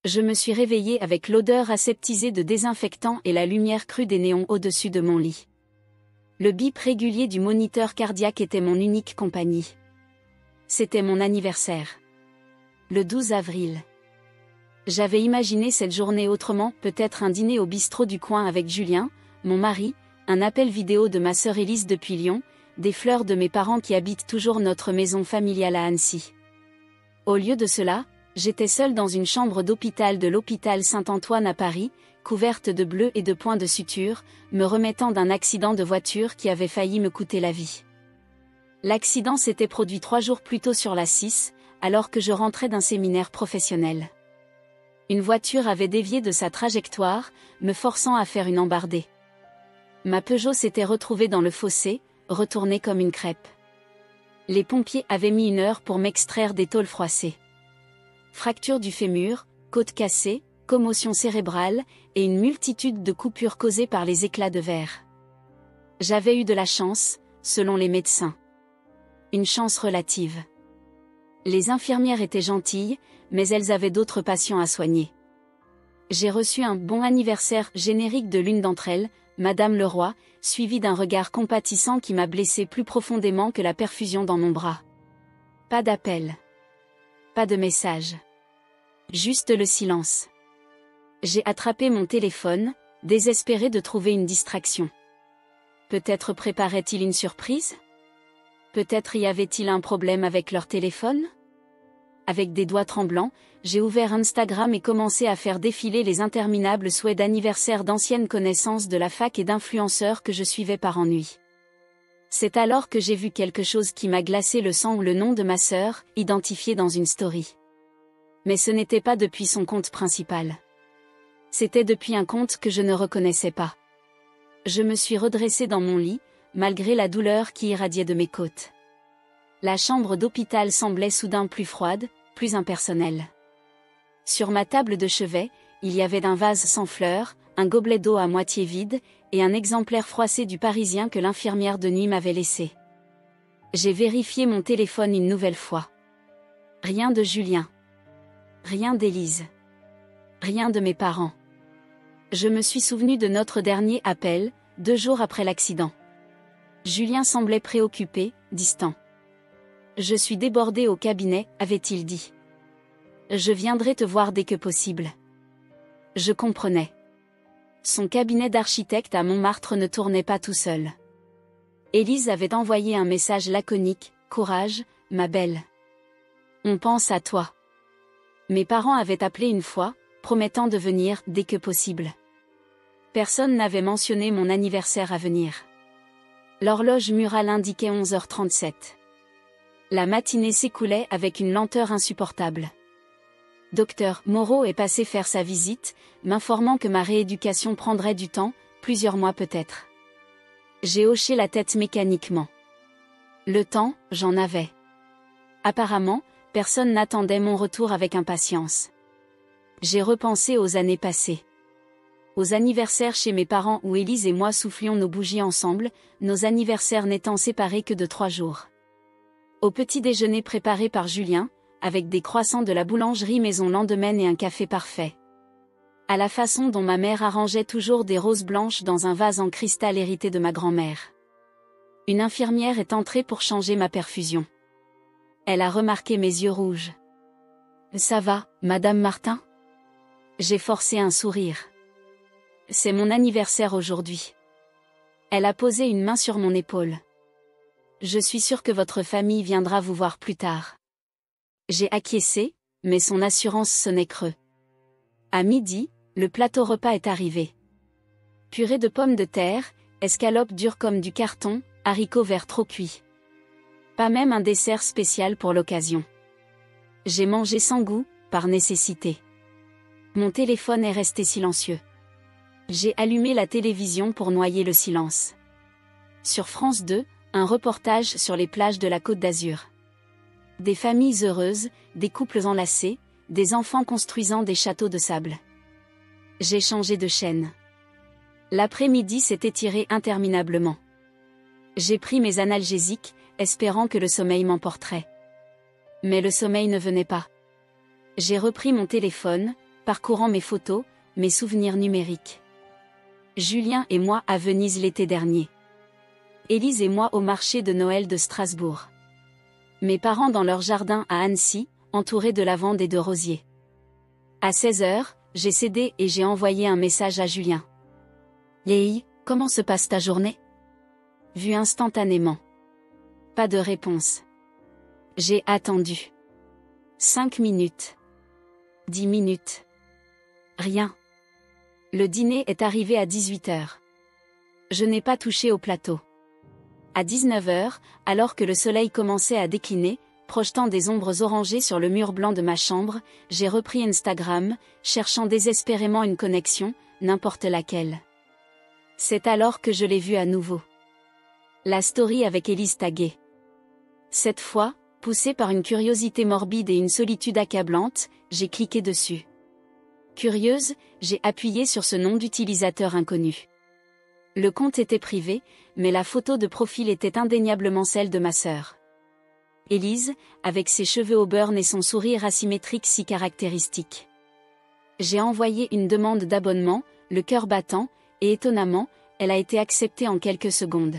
Je me suis réveillée avec l'odeur aseptisée de désinfectant et la lumière crue des néons au-dessus de mon lit. Le bip régulier du moniteur cardiaque était mon unique compagnie. C'était mon anniversaire. Le 12 avril. J'avais imaginé cette journée autrement, peut-être un dîner au bistrot du coin avec Julien, mon mari, un appel vidéo de ma sœur Élise depuis Lyon, des fleurs de mes parents qui habitent toujours notre maison familiale à Annecy. Au lieu de cela, j'étais seule dans une chambre d'hôpital de l'hôpital Saint-Antoine à Paris, couverte de bleus et de points de suture, me remettant d'un accident de voiture qui avait failli me coûter la vie. L'accident s'était produit 3 jours plus tôt sur la 6, alors que je rentrais d'un séminaire professionnel. Une voiture avait dévié de sa trajectoire, me forçant à faire une embardée. Ma Peugeot s'était retrouvée dans le fossé, retournée comme une crêpe. Les pompiers avaient mis 1 heure pour m'extraire des tôles froissées. Fracture du fémur, côte cassée, commotion cérébrale, et une multitude de coupures causées par les éclats de verre. J'avais eu de la chance, selon les médecins. Une chance relative. Les infirmières étaient gentilles, mais elles avaient d'autres patients à soigner. J'ai reçu un « bon anniversaire » générique de l'une d'entre elles, Madame Leroy, suivi d'un regard compatissant qui m'a blessé plus profondément que la perfusion dans mon bras. Pas d'appel. Pas de message. Juste le silence. J'ai attrapé mon téléphone, désespéré de trouver une distraction. Peut-être préparait-il une surprise ? Peut-être y avait-il un problème avec leur téléphone ? Avec des doigts tremblants, j'ai ouvert Instagram et commencé à faire défiler les interminables souhaits d'anniversaire d'anciennes connaissances de la fac et d'influenceurs que je suivais par ennui. C'est alors que j'ai vu quelque chose qui m'a glacé le sang, le nom de ma sœur, identifié dans une story. Mais ce n'était pas depuis son compte principal. C'était depuis un compte que je ne reconnaissais pas. Je me suis redressée dans mon lit, malgré la douleur qui irradiait de mes côtes. La chambre d'hôpital semblait soudain plus froide, plus impersonnelle. Sur ma table de chevet, il y avait un vase sans fleurs, un gobelet d'eau à moitié vide, et un exemplaire froissé du Parisien que l'infirmière de nuit m'avait laissé. J'ai vérifié mon téléphone une nouvelle fois. Rien de Julien. Rien d'Élise. Rien de mes parents. Je me suis souvenu de notre dernier appel, 2 jours après l'accident. Julien semblait préoccupé, distant. « Je suis débordé au cabinet », avait-il dit. « Je viendrai te voir dès que possible. » Je comprenais. Son cabinet d'architecte à Montmartre ne tournait pas tout seul. Élise avait envoyé un message laconique, « Courage, ma belle. On pense à toi. » Mes parents avaient appelé une fois, promettant de venir dès que possible. Personne n'avait mentionné mon anniversaire à venir. L'horloge murale indiquait 11h37. La matinée s'écoulait avec une lenteur insupportable. Docteur Moreau est passé faire sa visite, m'informant que ma rééducation prendrait du temps, plusieurs mois peut-être. J'ai hoché la tête mécaniquement. Le temps, j'en avais. Apparemment, personne n'attendait mon retour avec impatience. J'ai repensé aux années passées. Aux anniversaires chez mes parents où Élise et moi soufflions nos bougies ensemble, nos anniversaires n'étant séparés que de 3 jours. Au petit déjeuner préparé par Julien, avec des croissants de la boulangerie Maison Lendemain et un café parfait. À la façon dont ma mère arrangeait toujours des roses blanches dans un vase en cristal hérité de ma grand-mère. Une infirmière est entrée pour changer ma perfusion. Elle a remarqué mes yeux rouges. « Ça va, Madame Martin ?» J'ai forcé un sourire. « C'est mon anniversaire aujourd'hui. » Elle a posé une main sur mon épaule. « Je suis sûre que votre famille viendra vous voir plus tard. » J'ai acquiescé, mais son assurance sonnait creux. À midi, le plateau repas est arrivé. Purée de pommes de terre, escalopes dures comme du carton, haricots verts trop cuits. Pas même un dessert spécial pour l'occasion. J'ai mangé sans goût, par nécessité. Mon téléphone est resté silencieux. J'ai allumé la télévision pour noyer le silence. Sur France 2, un reportage sur les plages de la Côte d'Azur. Des familles heureuses, des couples enlacés, des enfants construisant des châteaux de sable. J'ai changé de chaîne. L'après-midi s'est étiré interminablement. J'ai pris mes analgésiques, espérant que le sommeil m'emporterait. Mais le sommeil ne venait pas. J'ai repris mon téléphone, parcourant mes photos, mes souvenirs numériques. Julien et moi à Venise l'été dernier. Élise et moi au marché de Noël de Strasbourg. Mes parents dans leur jardin à Annecy, entourés de lavandes et de rosiers. À 16h, j'ai cédé et j'ai envoyé un message à Julien. Hey, comment se passe ta journée? Vu instantanément. Pas de réponse. J'ai attendu. 5 minutes. 10 minutes. Rien. Le dîner est arrivé à 18h. Je n'ai pas touché au plateau. À 19h, alors que le soleil commençait à décliner, projetant des ombres orangées sur le mur blanc de ma chambre, j'ai repris Instagram, cherchant désespérément une connexion, n'importe laquelle. C'est alors que je l'ai vue à nouveau. La story avec Élise taguée. Cette fois, poussée par une curiosité morbide et une solitude accablante, j'ai cliqué dessus. Curieuse, j'ai appuyé sur ce nom d'utilisateur inconnu. Le compte était privé, mais la photo de profil était indéniablement celle de ma sœur. Élise, avec ses cheveux au burn et son sourire asymétrique si caractéristique. J'ai envoyé une demande d'abonnement, le cœur battant, et étonnamment, elle a été acceptée en quelques secondes.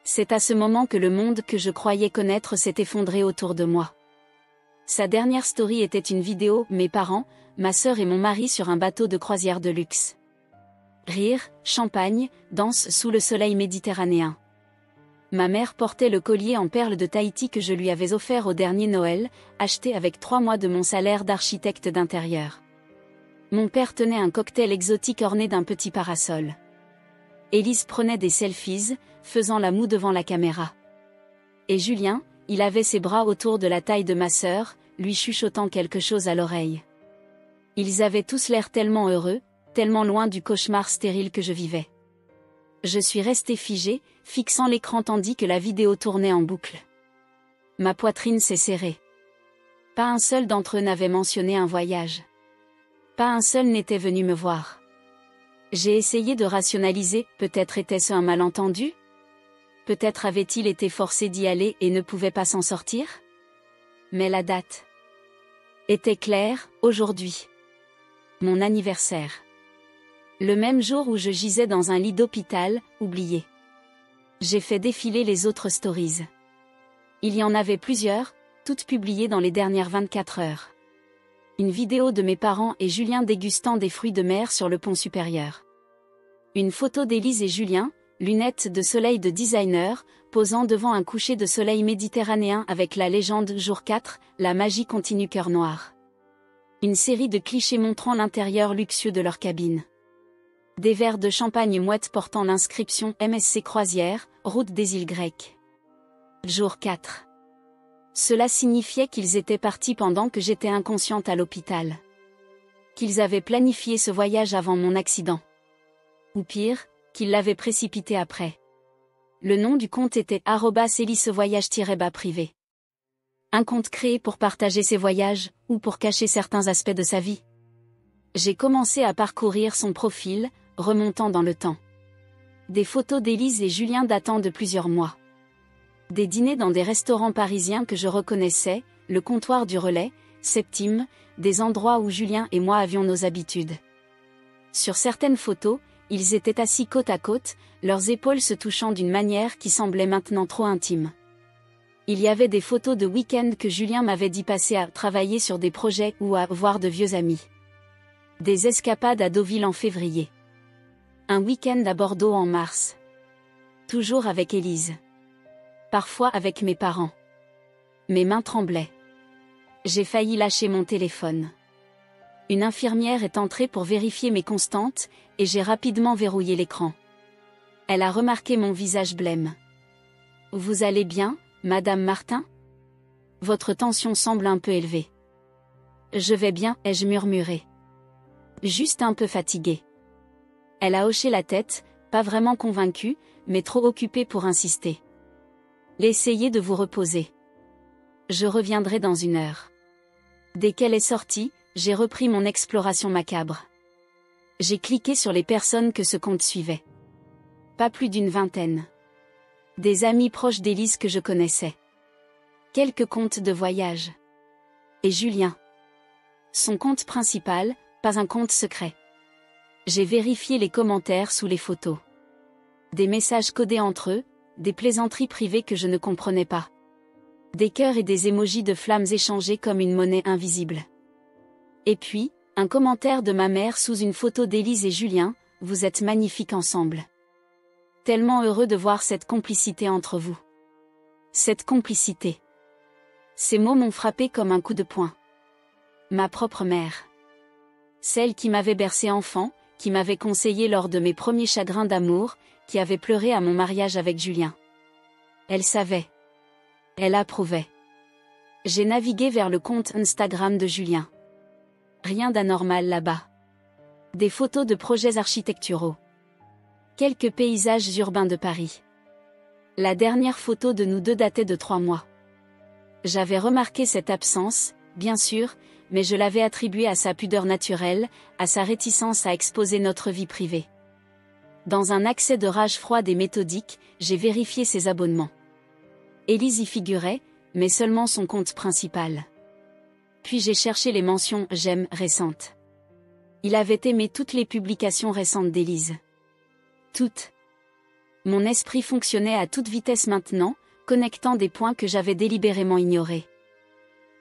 C'est à ce moment que le monde que je croyais connaître s'est effondré autour de moi. Sa dernière story était une vidéo, mes parents, ma sœur et mon mari sur un bateau de croisière de luxe. Rire, champagne, danse sous le soleil méditerranéen. Ma mère portait le collier en perles de Tahiti que je lui avais offert au dernier Noël, acheté avec 3 mois de mon salaire d'architecte d'intérieur. Mon père tenait un cocktail exotique orné d'un petit parasol. Élise prenait des selfies, faisant la moue devant la caméra. Et Julien, il avait ses bras autour de la taille de ma sœur, lui chuchotant quelque chose à l'oreille. Ils avaient tous l'air tellement heureux, tellement loin du cauchemar stérile que je vivais. Je suis restée figée, fixant l'écran tandis que la vidéo tournait en boucle. Ma poitrine s'est serrée. Pas un seul d'entre eux n'avait mentionné un voyage. Pas un seul n'était venu me voir. J'ai essayé de rationaliser, peut-être était-ce un malentendu? Peut-être avait-il été forcé d'y aller et ne pouvait pas s'en sortir? Mais la date était claire, aujourd'hui. Mon anniversaire. Le même jour où je gisais dans un lit d'hôpital, oublié. J'ai fait défiler les autres stories. Il y en avait plusieurs, toutes publiées dans les dernières 24 heures. Une vidéo de mes parents et Julien dégustant des fruits de mer sur le pont supérieur. Une photo d'Élise et Julien, lunettes de soleil de designer, posant devant un coucher de soleil méditerranéen avec la légende Jour 4, la magie continue cœur noir. Une série de clichés montrant l'intérieur luxueux de leur cabine. Des verres de champagne mouette portant l'inscription MSC Croisière, route des îles grecques. Jour 4. Cela signifiait qu'ils étaient partis pendant que j'étais inconsciente à l'hôpital. Qu'ils avaient planifié ce voyage avant mon accident. Ou pire, qu'ils l'avaient précipité après. Le nom du compte était @elisevoyage-privé. Un compte créé pour partager ses voyages, ou pour cacher certains aspects de sa vie. J'ai commencé à parcourir son profil, remontant dans le temps. Des photos d'Élise et Julien datant de plusieurs mois. Des dîners dans des restaurants parisiens que je reconnaissais, le comptoir du Relais, Septime, des endroits où Julien et moi avions nos habitudes. Sur certaines photos, ils étaient assis côte à côte, leurs épaules se touchant d'une manière qui semblait maintenant trop intime. Il y avait des photos de week-end que Julien m'avait dit passer à travailler sur des projets ou à voir de vieux amis. Des escapades à Deauville en février. Un week-end à Bordeaux en mars. Toujours avec Élise. Parfois avec mes parents. Mes mains tremblaient. J'ai failli lâcher mon téléphone. Une infirmière est entrée pour vérifier mes constantes, et j'ai rapidement verrouillé l'écran. Elle a remarqué mon visage blême. « Vous allez bien, Madame Martin? Votre tension semble un peu élevée. »« Je vais bien, ai-je murmuré. Juste un peu fatiguée. » Elle a hoché la tête, pas vraiment convaincue, mais trop occupée pour insister. « Essayez de vous reposer. Je reviendrai dans 1 heure. » Dès qu'elle est sortie, j'ai repris mon exploration macabre. J'ai cliqué sur les personnes que ce compte suivait. Pas plus d'une 20aine. Des amis proches d'Élise que je connaissais. Quelques comptes de voyage. Et Julien. Son compte principal, pas un compte secret. J'ai vérifié les commentaires sous les photos. Des messages codés entre eux, des plaisanteries privées que je ne comprenais pas. Des cœurs et des émojis de flammes échangés comme une monnaie invisible. Et puis, un commentaire de ma mère sous une photo d'Élise et Julien, vous êtes magnifiques ensemble. Tellement heureux de voir cette complicité entre vous. Cette complicité. Ces mots m'ont frappé comme un coup de poing. Ma propre mère. Celle qui m'avait bercé enfant, qui m'avait conseillé lors de mes premiers chagrins d'amour, qui avait pleuré à mon mariage avec Julien. Elle savait. Elle approuvait. J'ai navigué vers le compte Instagram de Julien. Rien d'anormal là-bas. Des photos de projets architecturaux. Quelques paysages urbains de Paris. La dernière photo de nous deux datait de 3 mois. J'avais remarqué cette absence, bien sûr, mais je l'avais attribuée à sa pudeur naturelle, à sa réticence à exposer notre vie privée. Dans un accès de rage froide et méthodique, j'ai vérifié ses abonnements. Élise y figurait, mais seulement son compte principal. Puis j'ai cherché les mentions « j'aime » récentes. Il avait aimé toutes les publications récentes d'Élise. Toutes. Mon esprit fonctionnait à toute vitesse maintenant, connectant des points que j'avais délibérément ignorés.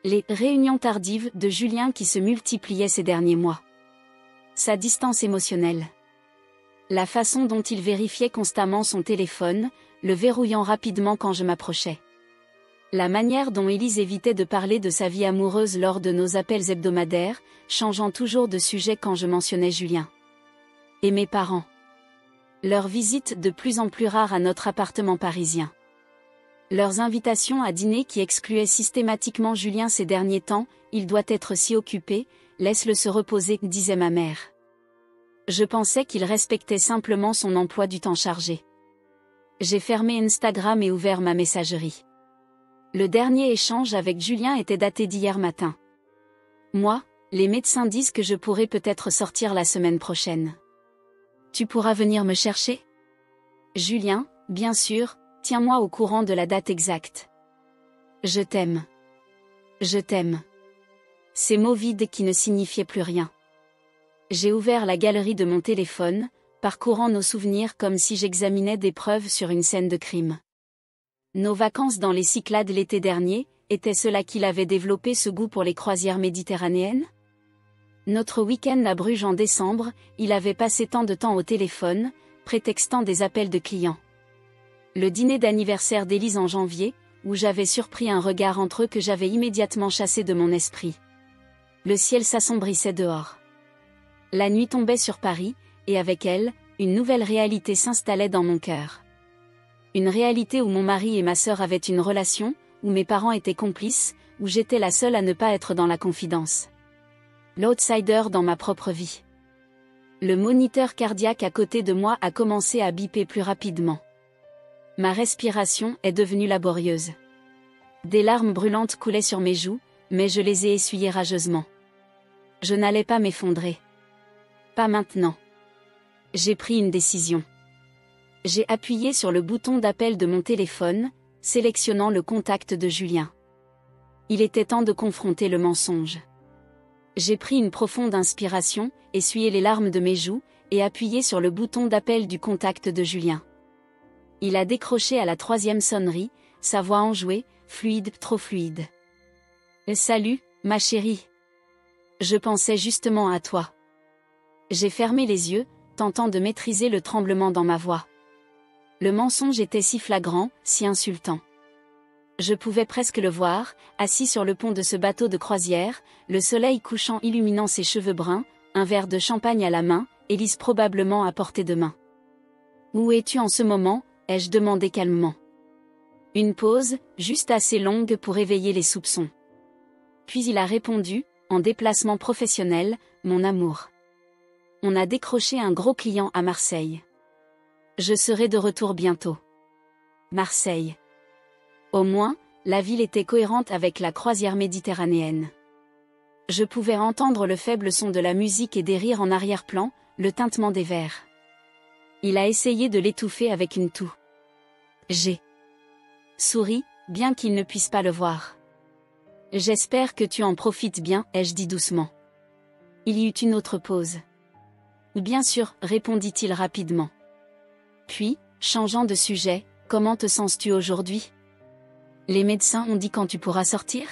Les « réunions tardives » de Julien qui se multipliaient ces derniers mois. Sa distance émotionnelle. La façon dont il vérifiait constamment son téléphone, le verrouillant rapidement quand je m'approchais. La manière dont Élise évitait de parler de sa vie amoureuse lors de nos appels hebdomadaires, changeant toujours de sujet quand je mentionnais Julien. Et mes parents. Leurs visites de plus en plus rares à notre appartement parisien. Leurs invitations à dîner qui excluaient systématiquement Julien ces derniers temps, il doit être si occupé, laisse-le se reposer, disait ma mère. Je pensais qu'il respectait simplement son emploi du temps chargé. J'ai fermé Instagram et ouvert ma messagerie. Le dernier échange avec Julien était daté d'hier matin. Moi, les médecins disent que je pourrais peut-être sortir la semaine prochaine. Tu pourras venir me chercher ? Julien, bien sûr, tiens-moi au courant de la date exacte. Je t'aime. Je t'aime. Ces mots vides qui ne signifiaient plus rien. J'ai ouvert la galerie de mon téléphone, parcourant nos souvenirs comme si j'examinais des preuves sur une scène de crime. Nos vacances dans les Cyclades l'été dernier, était-ce là qu'il avait développé ce goût pour les croisières méditerranéennes ? Notre week-end à Bruges en décembre, il avait passé tant de temps au téléphone, prétextant des appels de clients. Le dîner d'anniversaire d'Élise en janvier, où j'avais surpris un regard entre eux que j'avais immédiatement chassé de mon esprit. Le ciel s'assombrissait dehors. La nuit tombait sur Paris, et avec elle, une nouvelle réalité s'installait dans mon cœur. Une réalité où mon mari et ma sœur avaient une relation, où mes parents étaient complices, où j'étais la seule à ne pas être dans la confidence. L'outsider dans ma propre vie. Le moniteur cardiaque à côté de moi a commencé à biper plus rapidement. Ma respiration est devenue laborieuse. Des larmes brûlantes coulaient sur mes joues, mais je les ai essuyées rageusement. Je n'allais pas m'effondrer. Pas maintenant. J'ai pris une décision. J'ai appuyé sur le bouton d'appel de mon téléphone, sélectionnant le contact de Julien. Il était temps de confronter le mensonge. J'ai pris une profonde inspiration, essuyé les larmes de mes joues, et appuyé sur le bouton d'appel du contact de Julien. Il a décroché à la 3e sonnerie, sa voix enjouée, fluide, trop fluide. « Salut, ma chérie. Je pensais justement à toi. » J'ai fermé les yeux, tentant de maîtriser le tremblement dans ma voix. Le mensonge était si flagrant, si insultant. Je pouvais presque le voir, assis sur le pont de ce bateau de croisière, le soleil couchant illuminant ses cheveux bruns, un verre de champagne à la main, Élise probablement à portée de main. « Où es-tu en ce moment ?» ai-je demandé calmement. Une pause, juste assez longue pour éveiller les soupçons. Puis il a répondu, en déplacement professionnel, « Mon amour. On a décroché un gros client à Marseille. Je serai de retour bientôt. » Marseille. Au moins, la ville était cohérente avec la croisière méditerranéenne. Je pouvais entendre le faible son de la musique et des rires en arrière-plan, le tintement des verres. Il a essayé de l'étouffer avec une toux. J'ai souri, bien qu'il ne puisse pas le voir. « J'espère que tu en profites bien, ai-je dit doucement. Il y eut une autre pause. Bien sûr, répondit-il rapidement. Puis, changeant de sujet, comment te sens-tu aujourd'hui? Les médecins ont dit quand tu pourras sortir?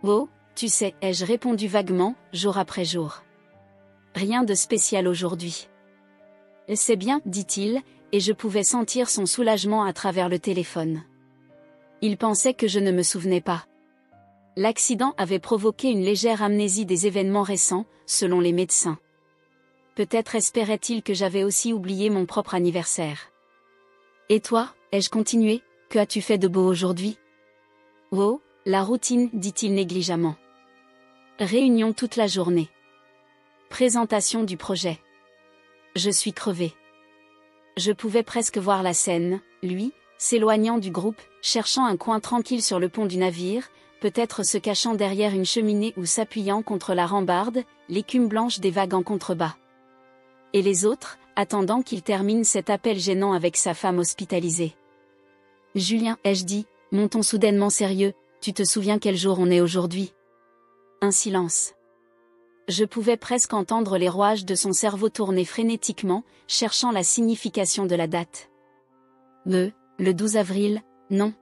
Oh, tu sais, ai-je répondu vaguement, jour après jour. Rien de spécial aujourd'hui. C'est bien, dit-il, et je pouvais sentir son soulagement à travers le téléphone. Il pensait que je ne me souvenais pas. L'accident avait provoqué une légère amnésie des événements récents, selon les médecins. Peut-être espérait-il que j'avais aussi oublié mon propre anniversaire. Et toi, ai-je continué, que as-tu fait de beau aujourd'hui? Oh, la routine, dit-il négligemment. Réunion toute la journée. Présentation du projet. Je suis crevé. Je pouvais presque voir la scène, lui, s'éloignant du groupe, cherchant un coin tranquille sur le pont du navire, peut-être se cachant derrière une cheminée ou s'appuyant contre la rambarde, l'écume blanche des vagues en contrebas. Et les autres, attendant qu'il termine cet appel gênant avec sa femme hospitalisée. Julien, ai-je dit, mon ton soudainement sérieux, tu te souviens quel jour on est aujourd'hui? Un silence. Je pouvais presque entendre les rouages de son cerveau tourner frénétiquement, cherchant la signification de la date. Le 12 avril, non.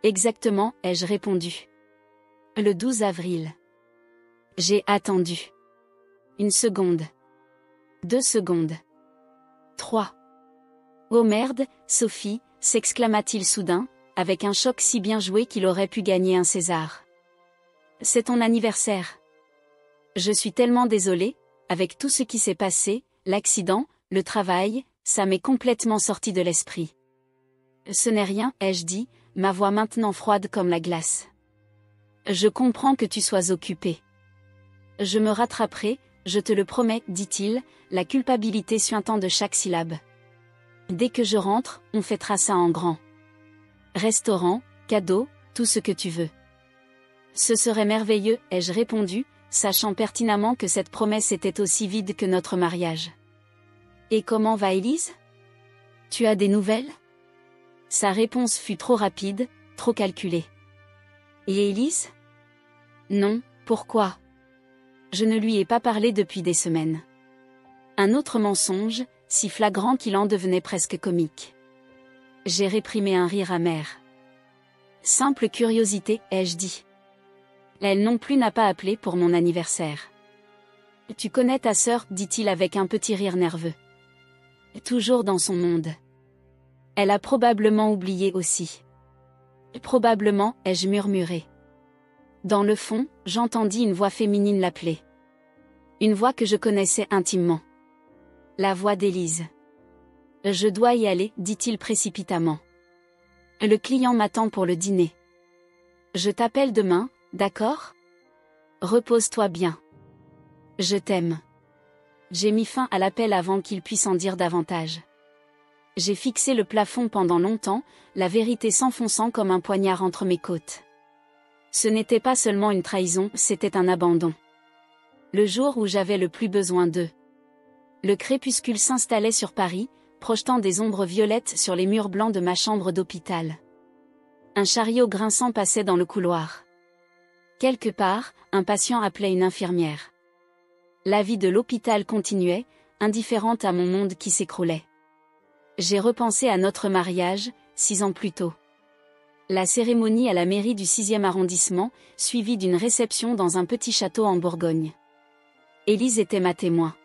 Exactement, ai-je répondu. Le 12 avril. J'ai attendu. 1 seconde. 2 secondes. 3. Oh merde, Sophie, s'exclama-t-il soudain, avec un choc si bien joué qu'il aurait pu gagner un César. C'est ton anniversaire. Je suis tellement désolée, avec tout ce qui s'est passé, l'accident, le travail, ça m'est complètement sorti de l'esprit. Ce n'est rien, ai-je dit, ma voix maintenant froide comme la glace. Je comprends que tu sois occupée. Je me rattraperai, je te le promets, dit-il, la culpabilité suintant de chaque syllabe. Dès que je rentre, on fêtera ça en grand. Restaurant, cadeau, tout ce que tu veux. Ce serait merveilleux, ai-je répondu, sachant pertinemment que cette promesse était aussi vide que notre mariage. Et comment va Élise? Tu as des nouvelles? Sa réponse fut trop rapide, trop calculée. Et Élise? Non, pourquoi? Je ne lui ai pas parlé depuis des semaines. Un autre mensonge, si flagrant qu'il en devenait presque comique. J'ai réprimé un rire amer. Simple curiosité, ai-je dit. Elle non plus n'a pas appelé pour mon anniversaire. Tu connais ta sœur, dit-il avec un petit rire nerveux. Toujours dans son monde. Elle a probablement oublié aussi. Probablement, ai-je murmuré. Dans le fond, j'entendis une voix féminine l'appeler. Une voix que je connaissais intimement. La voix d'Élise. Je dois y aller, dit-il précipitamment. Le client m'attend pour le dîner. Je t'appelle demain, d'accord? Repose-toi bien. Je t'aime. J'ai mis fin à l'appel avant qu'il puisse en dire davantage. J'ai fixé le plafond pendant longtemps, la vérité s'enfonçant comme un poignard entre mes côtes. Ce n'était pas seulement une trahison, c'était un abandon. Le jour où j'avais le plus besoin d'eux. Le crépuscule s'installait sur Paris, projetant des ombres violettes sur les murs blancs de ma chambre d'hôpital. Un chariot grinçant passait dans le couloir. Quelque part, un patient appelait une infirmière. La vie de l'hôpital continuait, indifférente à mon monde qui s'écroulait. J'ai repensé à notre mariage, 6 ans plus tôt. La cérémonie à la mairie du 6e arrondissement, suivie d'une réception dans un petit château en Bourgogne. Élise était ma témoin.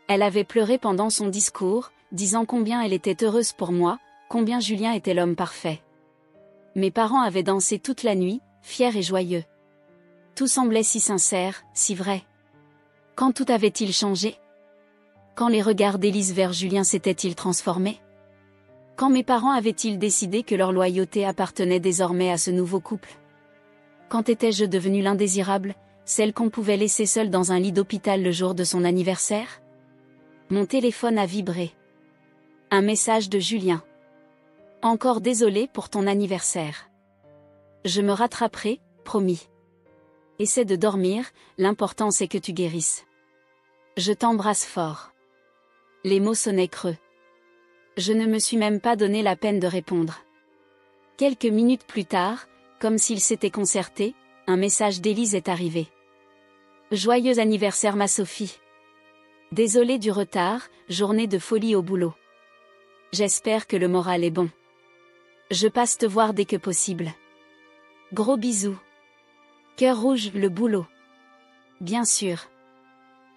Elle avait pleuré pendant son discours, disant combien elle était heureuse pour moi, combien Julien était l'homme parfait. Mes parents avaient dansé toute la nuit, fiers et joyeux. Tout semblait si sincère, si vrai. Quand tout avait-il changé? Quand les regards d'Élise vers Julien s'étaient-ils transformés? Quand mes parents avaient-ils décidé que leur loyauté appartenait désormais à ce nouveau couple? Quand étais-je devenue l'indésirable, celle qu'on pouvait laisser seule dans un lit d'hôpital le jour de son anniversaire? Mon téléphone a vibré. Un message de Julien. Encore désolé pour ton anniversaire. Je me rattraperai, promis. Essaie de dormir, l'important c'est que tu guérisses. Je t'embrasse fort. Les mots sonnaient creux. Je ne me suis même pas donné la peine de répondre. Quelques minutes plus tard, comme s'ils s'étaient concertés, un message d'Élise est arrivé. Joyeux anniversaire ma Sophie. Désolée du retard, journée de folie au boulot. J'espère que le moral est bon. Je passe te voir dès que possible. Gros bisous. Cœur rouge, le boulot. Bien sûr.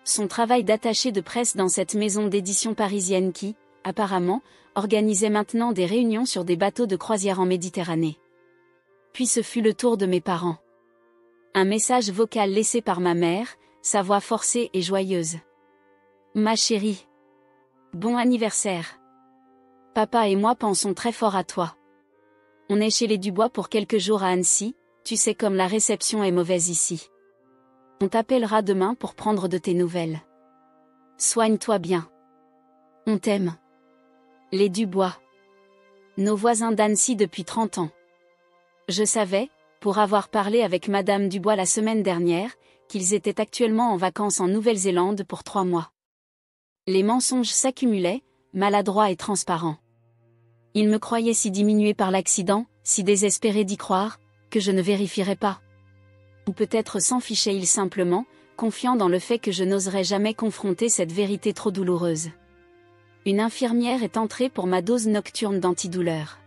Son travail d'attaché de presse dans cette maison d'édition parisienne qui, apparemment, organisait maintenant des réunions sur des bateaux de croisière en Méditerranée. Puis ce fut le tour de mes parents. Un message vocal laissé par ma mère, sa voix forcée et joyeuse. Ma chérie. Bon anniversaire. Papa et moi pensons très fort à toi. On est chez les Dubois pour quelques jours à Annecy, tu sais comme la réception est mauvaise ici. On t'appellera demain pour prendre de tes nouvelles. Soigne-toi bien. On t'aime. Les Dubois. Nos voisins d'Annecy depuis 30 ans. Je savais, pour avoir parlé avec Madame Dubois la semaine dernière, qu'ils étaient actuellement en vacances en Nouvelle-Zélande pour 3 mois. Les mensonges s'accumulaient, maladroits et transparents. Ils me croyaient si diminué par l'accident, si désespéré d'y croire, que je ne vérifierais pas. Ou peut-être s'en fichaient-ils simplement, confiants dans le fait que je n'oserais jamais confronter cette vérité trop douloureuse. Une infirmière est entrée pour ma dose nocturne d'antidouleur.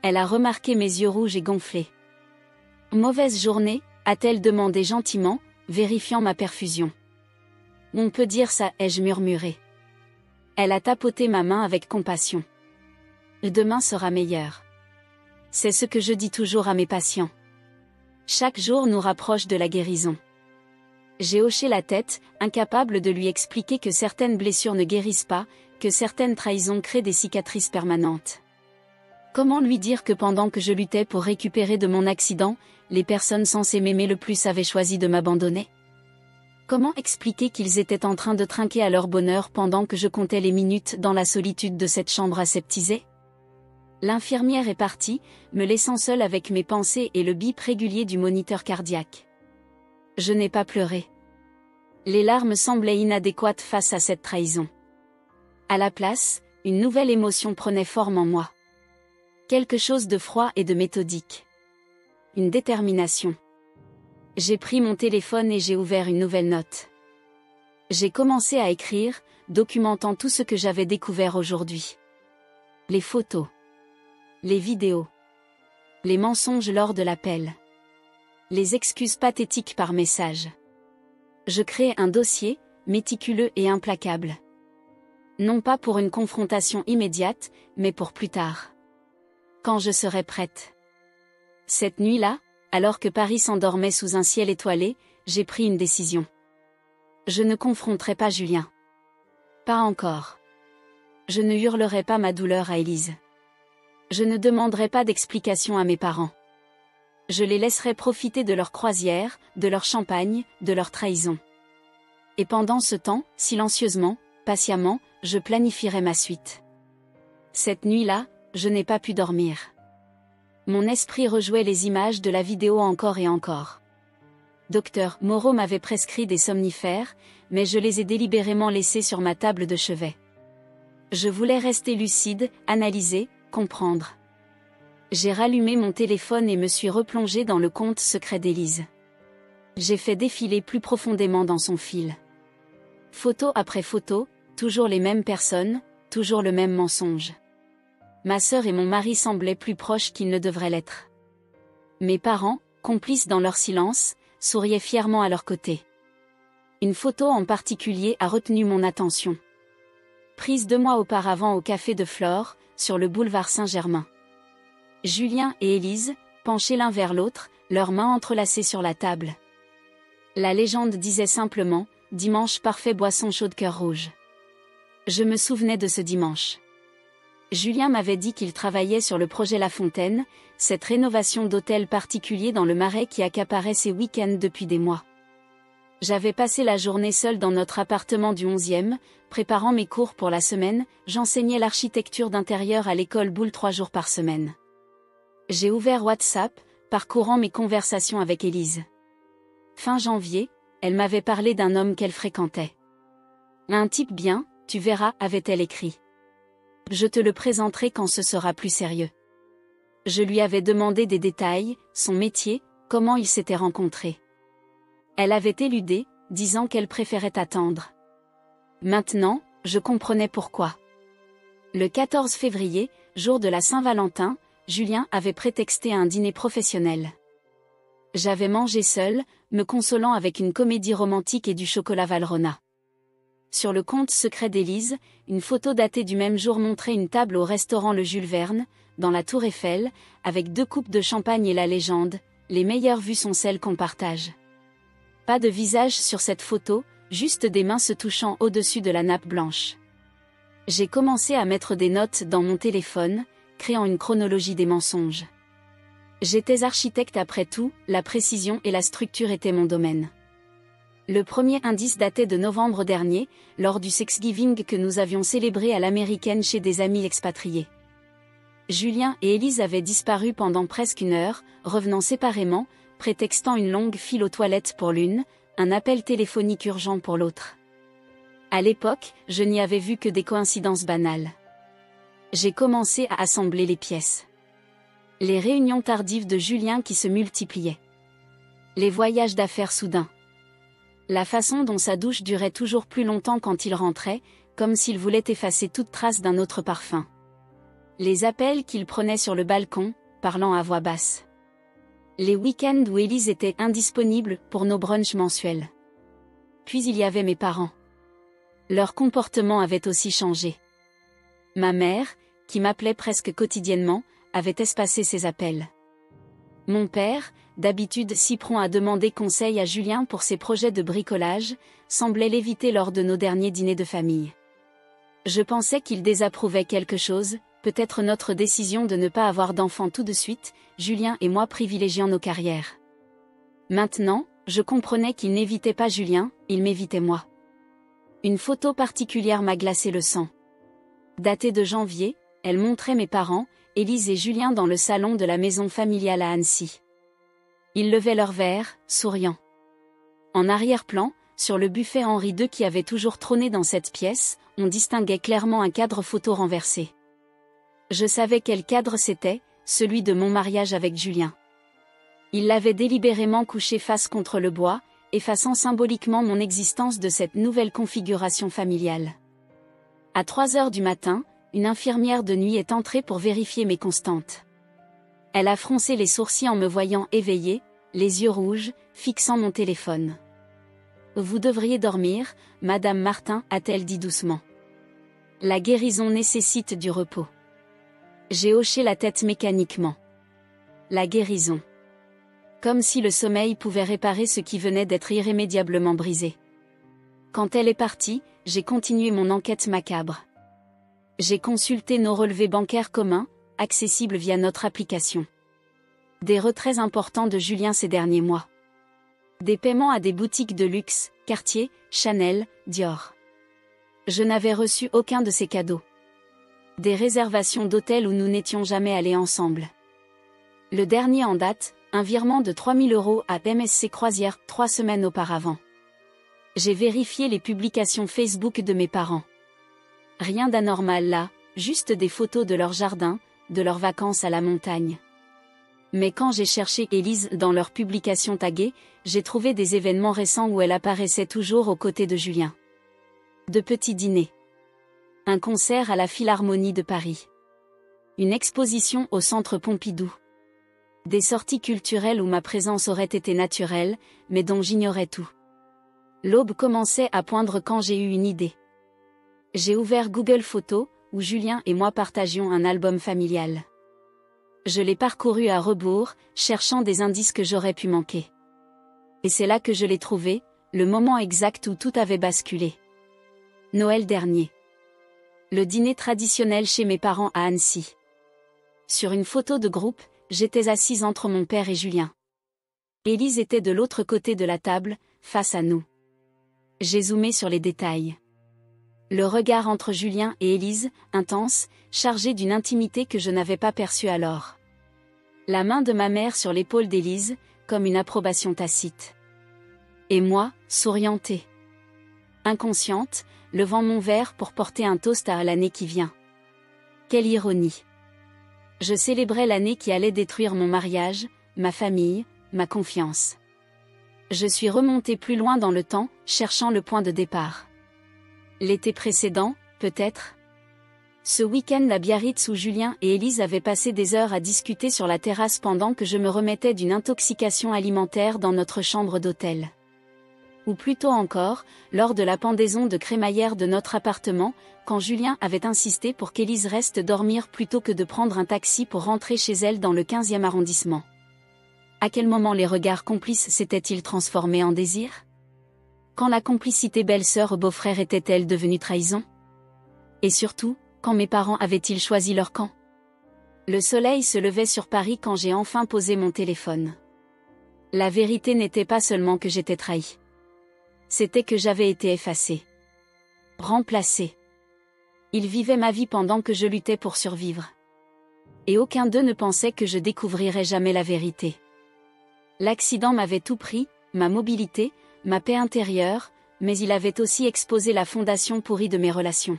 Elle a remarqué mes yeux rouges et gonflés. « Mauvaise journée ?» a-t-elle demandé gentiment, vérifiant ma perfusion. « On peut dire ça » ai-je murmuré. Elle a tapoté ma main avec compassion. « Demain sera meilleur. » C'est ce que je dis toujours à mes patients. Chaque jour nous rapproche de la guérison. J'ai hoché la tête, incapable de lui expliquer que certaines blessures ne guérissent pas, que certaines trahisons créent des cicatrices permanentes. Comment lui dire que pendant que je luttais pour récupérer de mon accident, les personnes censées m'aimer le plus avaient choisi de m'abandonner? Comment expliquer qu'ils étaient en train de trinquer à leur bonheur pendant que je comptais les minutes dans la solitude de cette chambre aseptisée? L'infirmière est partie, me laissant seule avec mes pensées et le bip régulier du moniteur cardiaque. Je n'ai pas pleuré. Les larmes semblaient inadéquates face à cette trahison. À la place, une nouvelle émotion prenait forme en moi. Quelque chose de froid et de méthodique. Une détermination. J'ai pris mon téléphone et j'ai ouvert une nouvelle note. J'ai commencé à écrire, documentant tout ce que j'avais découvert aujourd'hui. Les photos. Les vidéos. Les mensonges lors de l'appel. Les excuses pathétiques par message. Je crée un dossier, méticuleux et implacable. Non pas pour une confrontation immédiate, mais pour plus tard. Quand je serai prête. Cette nuit-là, alors que Paris s'endormait sous un ciel étoilé, j'ai pris une décision. Je ne confronterai pas Julien. Pas encore. Je ne hurlerai pas ma douleur à Élise. Je ne demanderai pas d'explication à mes parents. Je les laisserai profiter de leur croisière, de leur champagne, de leur trahison. Et pendant ce temps, silencieusement, patiemment, je planifierai ma suite. Cette nuit-là, je n'ai pas pu dormir. Mon esprit rejouait les images de la vidéo encore et encore. Docteur Moreau m'avait prescrit des somnifères, mais je les ai délibérément laissés sur ma table de chevet. Je voulais rester lucide, analyser, comprendre. J'ai rallumé mon téléphone et me suis replongée dans le compte secret d'Élise. J'ai fait défiler plus profondément dans son fil. Photo après photo, toujours les mêmes personnes, toujours le même mensonge. Ma sœur et mon mari semblaient plus proches qu'ils ne devraient l'être. Mes parents, complices dans leur silence, souriaient fièrement à leur côté. Une photo en particulier a retenu mon attention. Prise 2 mois auparavant au café de Flore, sur le boulevard Saint-Germain. Julien et Élise, penchés l'un vers l'autre, leurs mains entrelacées sur la table. La légende disait simplement « Dimanche parfait, boisson chaude, cœur rouge ». Je me souvenais de ce dimanche. Julien m'avait dit qu'il travaillait sur le projet La Fontaine, cette rénovation d'hôtel particulier dans le Marais qui accaparait ses week-ends depuis des mois. J'avais passé la journée seule dans notre appartement du 11e, préparant mes cours pour la semaine, j'enseignais l'architecture d'intérieur à l'école Boulle 3 jours par semaine. J'ai ouvert WhatsApp, parcourant mes conversations avec Élise. Fin janvier, elle m'avait parlé d'un homme qu'elle fréquentait. Un type bien, tu verras, avait-elle écrit. Je te le présenterai quand ce sera plus sérieux. Je lui avais demandé des détails, son métier, comment ils s'étaient rencontrés. Elle avait éludé, disant qu'elle préférait attendre. Maintenant, je comprenais pourquoi. Le 14 février, jour de la Saint-Valentin, Julien avait prétexté à un dîner professionnel. J'avais mangé seule, me consolant avec une comédie romantique et du chocolat Valrhona. Sur le compte secret d'Élise, une photo datée du même jour montrait une table au restaurant Le Jules Verne, dans la Tour Eiffel, avec 2 coupes de champagne et la légende « Les meilleures vues sont celles qu'on partage ». Pas de visage sur cette photo, juste des mains se touchant au-dessus de la nappe blanche. J'ai commencé à mettre des notes dans mon téléphone, créant une chronologie des mensonges. J'étais architecte après tout, la précision et la structure étaient mon domaine. Le premier indice datait de novembre dernier, lors du Thanksgiving que nous avions célébré à l'américaine chez des amis expatriés. Julien et Élise avaient disparu pendant presque 1 heure, revenant séparément, prétextant une longue file aux toilettes pour l'une, un appel téléphonique urgent pour l'autre. À l'époque, je n'y avais vu que des coïncidences banales. J'ai commencé à assembler les pièces. Les réunions tardives de Julien qui se multipliaient. Les voyages d'affaires soudains. La façon dont sa douche durait toujours plus longtemps quand il rentrait, comme s'il voulait effacer toute trace d'un autre parfum. Les appels qu'il prenait sur le balcon, parlant à voix basse. Les week-ends où Élise était indisponible pour nos brunchs mensuels. Puis il y avait mes parents. Leur comportement avait aussi changé. Ma mère, qui m'appelait presque quotidiennement, avait espacé ses appels. Mon père, d'habitude si prompt à demander conseil à Julien pour ses projets de bricolage, semblait l'éviter lors de nos derniers dîners de famille. Je pensais qu'il désapprouvait quelque chose, peut-être notre décision de ne pas avoir d'enfant tout de suite, Julien et moi privilégiant nos carrières. Maintenant, je comprenais qu'il n'évitait pas Julien, il m'évitait moi. Une photo particulière m'a glacé le sang. Datée de janvier, elle montrait mes parents, Élise et Julien dans le salon de la maison familiale à Annecy. Ils levaient leurs verres, souriant. En arrière-plan, sur le buffet Henri II qui avait toujours trôné dans cette pièce, on distinguait clairement un cadre photo renversé. Je savais quel cadre c'était, celui de mon mariage avec Julien. Il l'avait délibérément couché face contre le bois, effaçant symboliquement mon existence de cette nouvelle configuration familiale. À 3 heures du matin, une infirmière de nuit est entrée pour vérifier mes constantes. Elle a froncé les sourcils en me voyant éveillée, les yeux rouges, fixant mon téléphone. « Vous devriez dormir, Madame Martin », a-t-elle dit doucement. « La guérison nécessite du repos. » J'ai hoché la tête mécaniquement. La guérison. Comme si le sommeil pouvait réparer ce qui venait d'être irrémédiablement brisé. Quand elle est partie, j'ai continué mon enquête macabre. J'ai consulté nos relevés bancaires communs, accessibles via notre application. Des retraits importants de Julien ces derniers mois. Des paiements à des boutiques de luxe, Cartier, Chanel, Dior. Je n'avais reçu aucun de ces cadeaux. Des réservations d'hôtels où nous n'étions jamais allés ensemble. Le dernier en date, un virement de 3 000 € à MSC Croisière 3 semaines auparavant. J'ai vérifié les publications Facebook de mes parents. Rien d'anormal là, juste des photos de leur jardin, de leurs vacances à la montagne. Mais quand j'ai cherché Élise dans leurs publications taguées, j'ai trouvé des événements récents où elle apparaissait toujours aux côtés de Julien. De petits dîners. Un concert à la Philharmonie de Paris. Une exposition au Centre Pompidou. Des sorties culturelles où ma présence aurait été naturelle, mais dont j'ignorais tout. L'aube commençait à poindre quand j'ai eu une idée. J'ai ouvert Google Photos, où Julien et moi partagions un album familial. Je l'ai parcouru à rebours, cherchant des indices que j'aurais pu manquer. Et c'est là que je l'ai trouvé, le moment exact où tout avait basculé. Noël dernier. Le dîner traditionnel chez mes parents à Annecy. Sur une photo de groupe, j'étais assise entre mon père et Julien. Élise était de l'autre côté de la table, face à nous. J'ai zoomé sur les détails. Le regard entre Julien et Élise, intense, chargé d'une intimité que je n'avais pas perçue alors. La main de ma mère sur l'épaule d'Élise, comme une approbation tacite. Et moi, souriantée. Inconsciente, levant mon verre pour porter un toast à l'année qui vient. Quelle ironie. Je célébrais l'année qui allait détruire mon mariage, ma famille, ma confiance. Je suis remontée plus loin dans le temps, cherchant le point de départ. L'été précédent, peut-être? Ce week-end à Biarritz où Julien et Élise avaient passé des heures à discuter sur la terrasse pendant que je me remettais d'une intoxication alimentaire dans notre chambre d'hôtel. Ou plutôt encore, lors de la pendaison de crémaillère de notre appartement, quand Julien avait insisté pour qu'Élise reste dormir plutôt que de prendre un taxi pour rentrer chez elle dans le 15e arrondissement. À quel moment les regards complices s'étaient-ils transformés en désir? Quand la complicité belle-sœur-beau-frère était-elle devenue trahison? Et surtout, quand mes parents avaient-ils choisi leur camp? Le soleil se levait sur Paris quand j'ai enfin posé mon téléphone. La vérité n'était pas seulement que j'étais trahie. C'était que j'avais été effacée. Remplacée. Ils vivaient ma vie pendant que je luttais pour survivre. Et aucun d'eux ne pensait que je découvrirais jamais la vérité. L'accident m'avait tout pris, ma mobilité, ma paix intérieure, mais il avait aussi exposé la fondation pourrie de mes relations.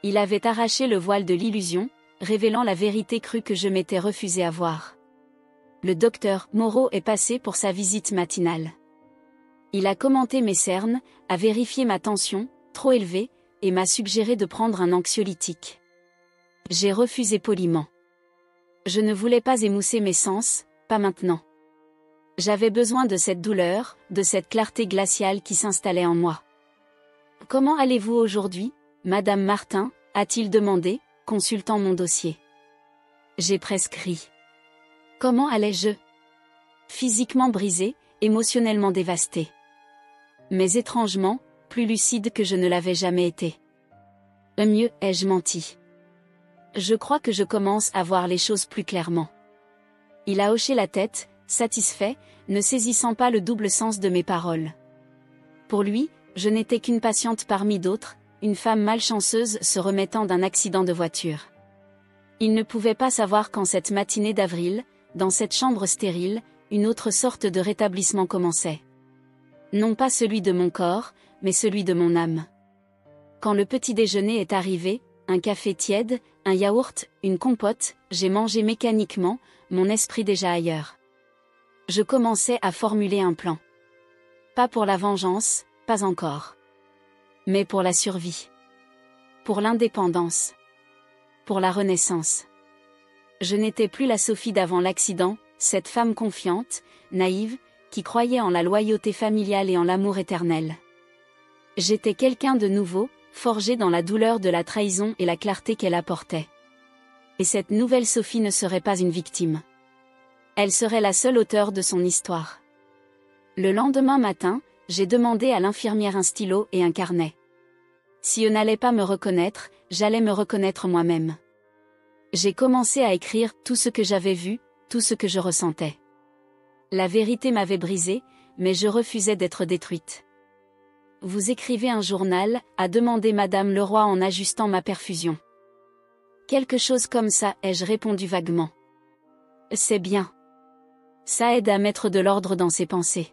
Il avait arraché le voile de l'illusion, révélant la vérité crue que je m'étais refusé à voir. Le docteur Moreau est passé pour sa visite matinale. Il a commenté mes cernes, a vérifié ma tension, trop élevée, et m'a suggéré de prendre un anxiolytique. J'ai refusé poliment. Je ne voulais pas émousser mes sens, pas maintenant. J'avais besoin de cette douleur, de cette clarté glaciale qui s'installait en moi. « Comment allez-vous aujourd'hui, Madame Martin ?» a-t-il demandé, consultant mon dossier. J'ai presque ri. Comment allais-je? Physiquement brisée, émotionnellement dévastée. Mais étrangement, plus lucide que je ne l'avais jamais été. Mieux, ai-je menti? Je crois que je commence à voir les choses plus clairement. Il a hoché la tête, satisfait, ne saisissant pas le double sens de mes paroles. Pour lui, je n'étais qu'une patiente parmi d'autres, une femme malchanceuse se remettant d'un accident de voiture. Il ne pouvait pas savoir qu'en cette matinée d'avril, dans cette chambre stérile, une autre sorte de rétablissement commençait. Non pas celui de mon corps, mais celui de mon âme. Quand le petit déjeuner est arrivé, un café tiède, un yaourt, une compote, j'ai mangé mécaniquement, mon esprit déjà ailleurs. Je commençais à formuler un plan. Pas pour la vengeance, pas encore. Mais pour la survie. Pour l'indépendance. Pour la renaissance. Je n'étais plus la Sophie d'avant l'accident, cette femme confiante, naïve, qui croyait en la loyauté familiale et en l'amour éternel. J'étais quelqu'un de nouveau, forgé dans la douleur de la trahison et la clarté qu'elle apportait. Et cette nouvelle Sophie ne serait pas une victime. Elle serait la seule auteure de son histoire. Le lendemain matin, j'ai demandé à l'infirmière un stylo et un carnet. Si eux n'allaient pas me reconnaître, j'allais me reconnaître moi-même. J'ai commencé à écrire tout ce que j'avais vu, tout ce que je ressentais. La vérité m'avait brisée, mais je refusais d'être détruite. « Vous écrivez un journal ?» a demandé Madame Leroy en ajustant ma perfusion. « Quelque chose comme ça » ai-je répondu vaguement. « C'est bien. Ça aide à mettre de l'ordre dans ses pensées. »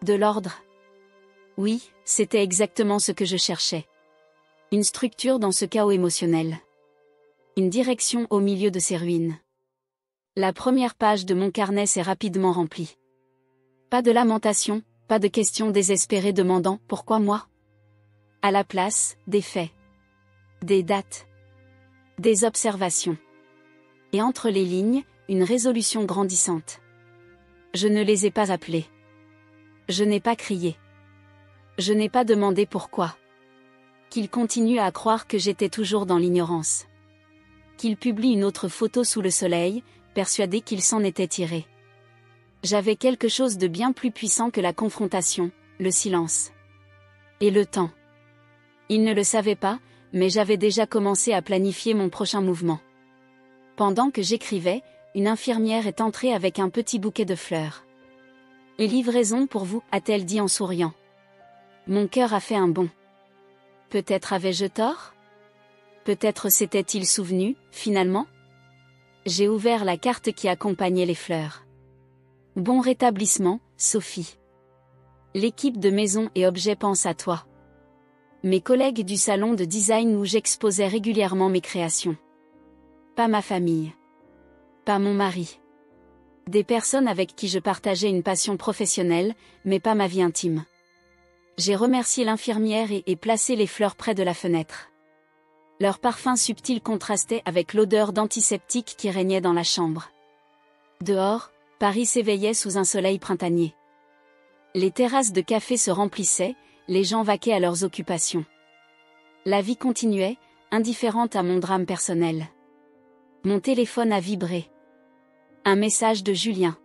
De l'ordre? Oui, c'était exactement ce que je cherchais. Une structure dans ce chaos émotionnel. Une direction au milieu de ces ruines. La première page de mon carnet s'est rapidement remplie. Pas de lamentation, pas de questions désespérées demandant « Pourquoi moi ?» À la place, des faits. Des dates. Des observations. Et entre les lignes, une résolution grandissante. Je ne les ai pas appelés. Je n'ai pas crié. Je n'ai pas demandé pourquoi. Qu'il continue à croire que j'étais toujours dans l'ignorance. Qu'il publie une autre photo sous le soleil, persuadé qu'il s'en était tiré. J'avais quelque chose de bien plus puissant que la confrontation, le silence. Et le temps. Il ne le savait pas, mais j'avais déjà commencé à planifier mon prochain mouvement. Pendant que j'écrivais, une infirmière est entrée avec un petit bouquet de fleurs. « Et livraison pour vous » a-t-elle dit en souriant. Mon cœur a fait un bond. Peut-être avais-je tort? Peut-être s'était-il souvenu, finalement? J'ai ouvert la carte qui accompagnait les fleurs. Bon rétablissement, Sophie. L'équipe de Maison et Objets pense à toi. Mes collègues du salon de design où j'exposais régulièrement mes créations. Pas ma famille. Pas mon mari. Des personnes avec qui je partageais une passion professionnelle, mais pas ma vie intime. J'ai remercié l'infirmière et placé les fleurs près de la fenêtre. Leur parfum subtil contrastait avec l'odeur d'antiseptique qui régnait dans la chambre. Dehors, Paris s'éveillait sous un soleil printanier. Les terrasses de café se remplissaient, les gens vaquaient à leurs occupations. La vie continuait, indifférente à mon drame personnel. Mon téléphone a vibré. Un message de Julien.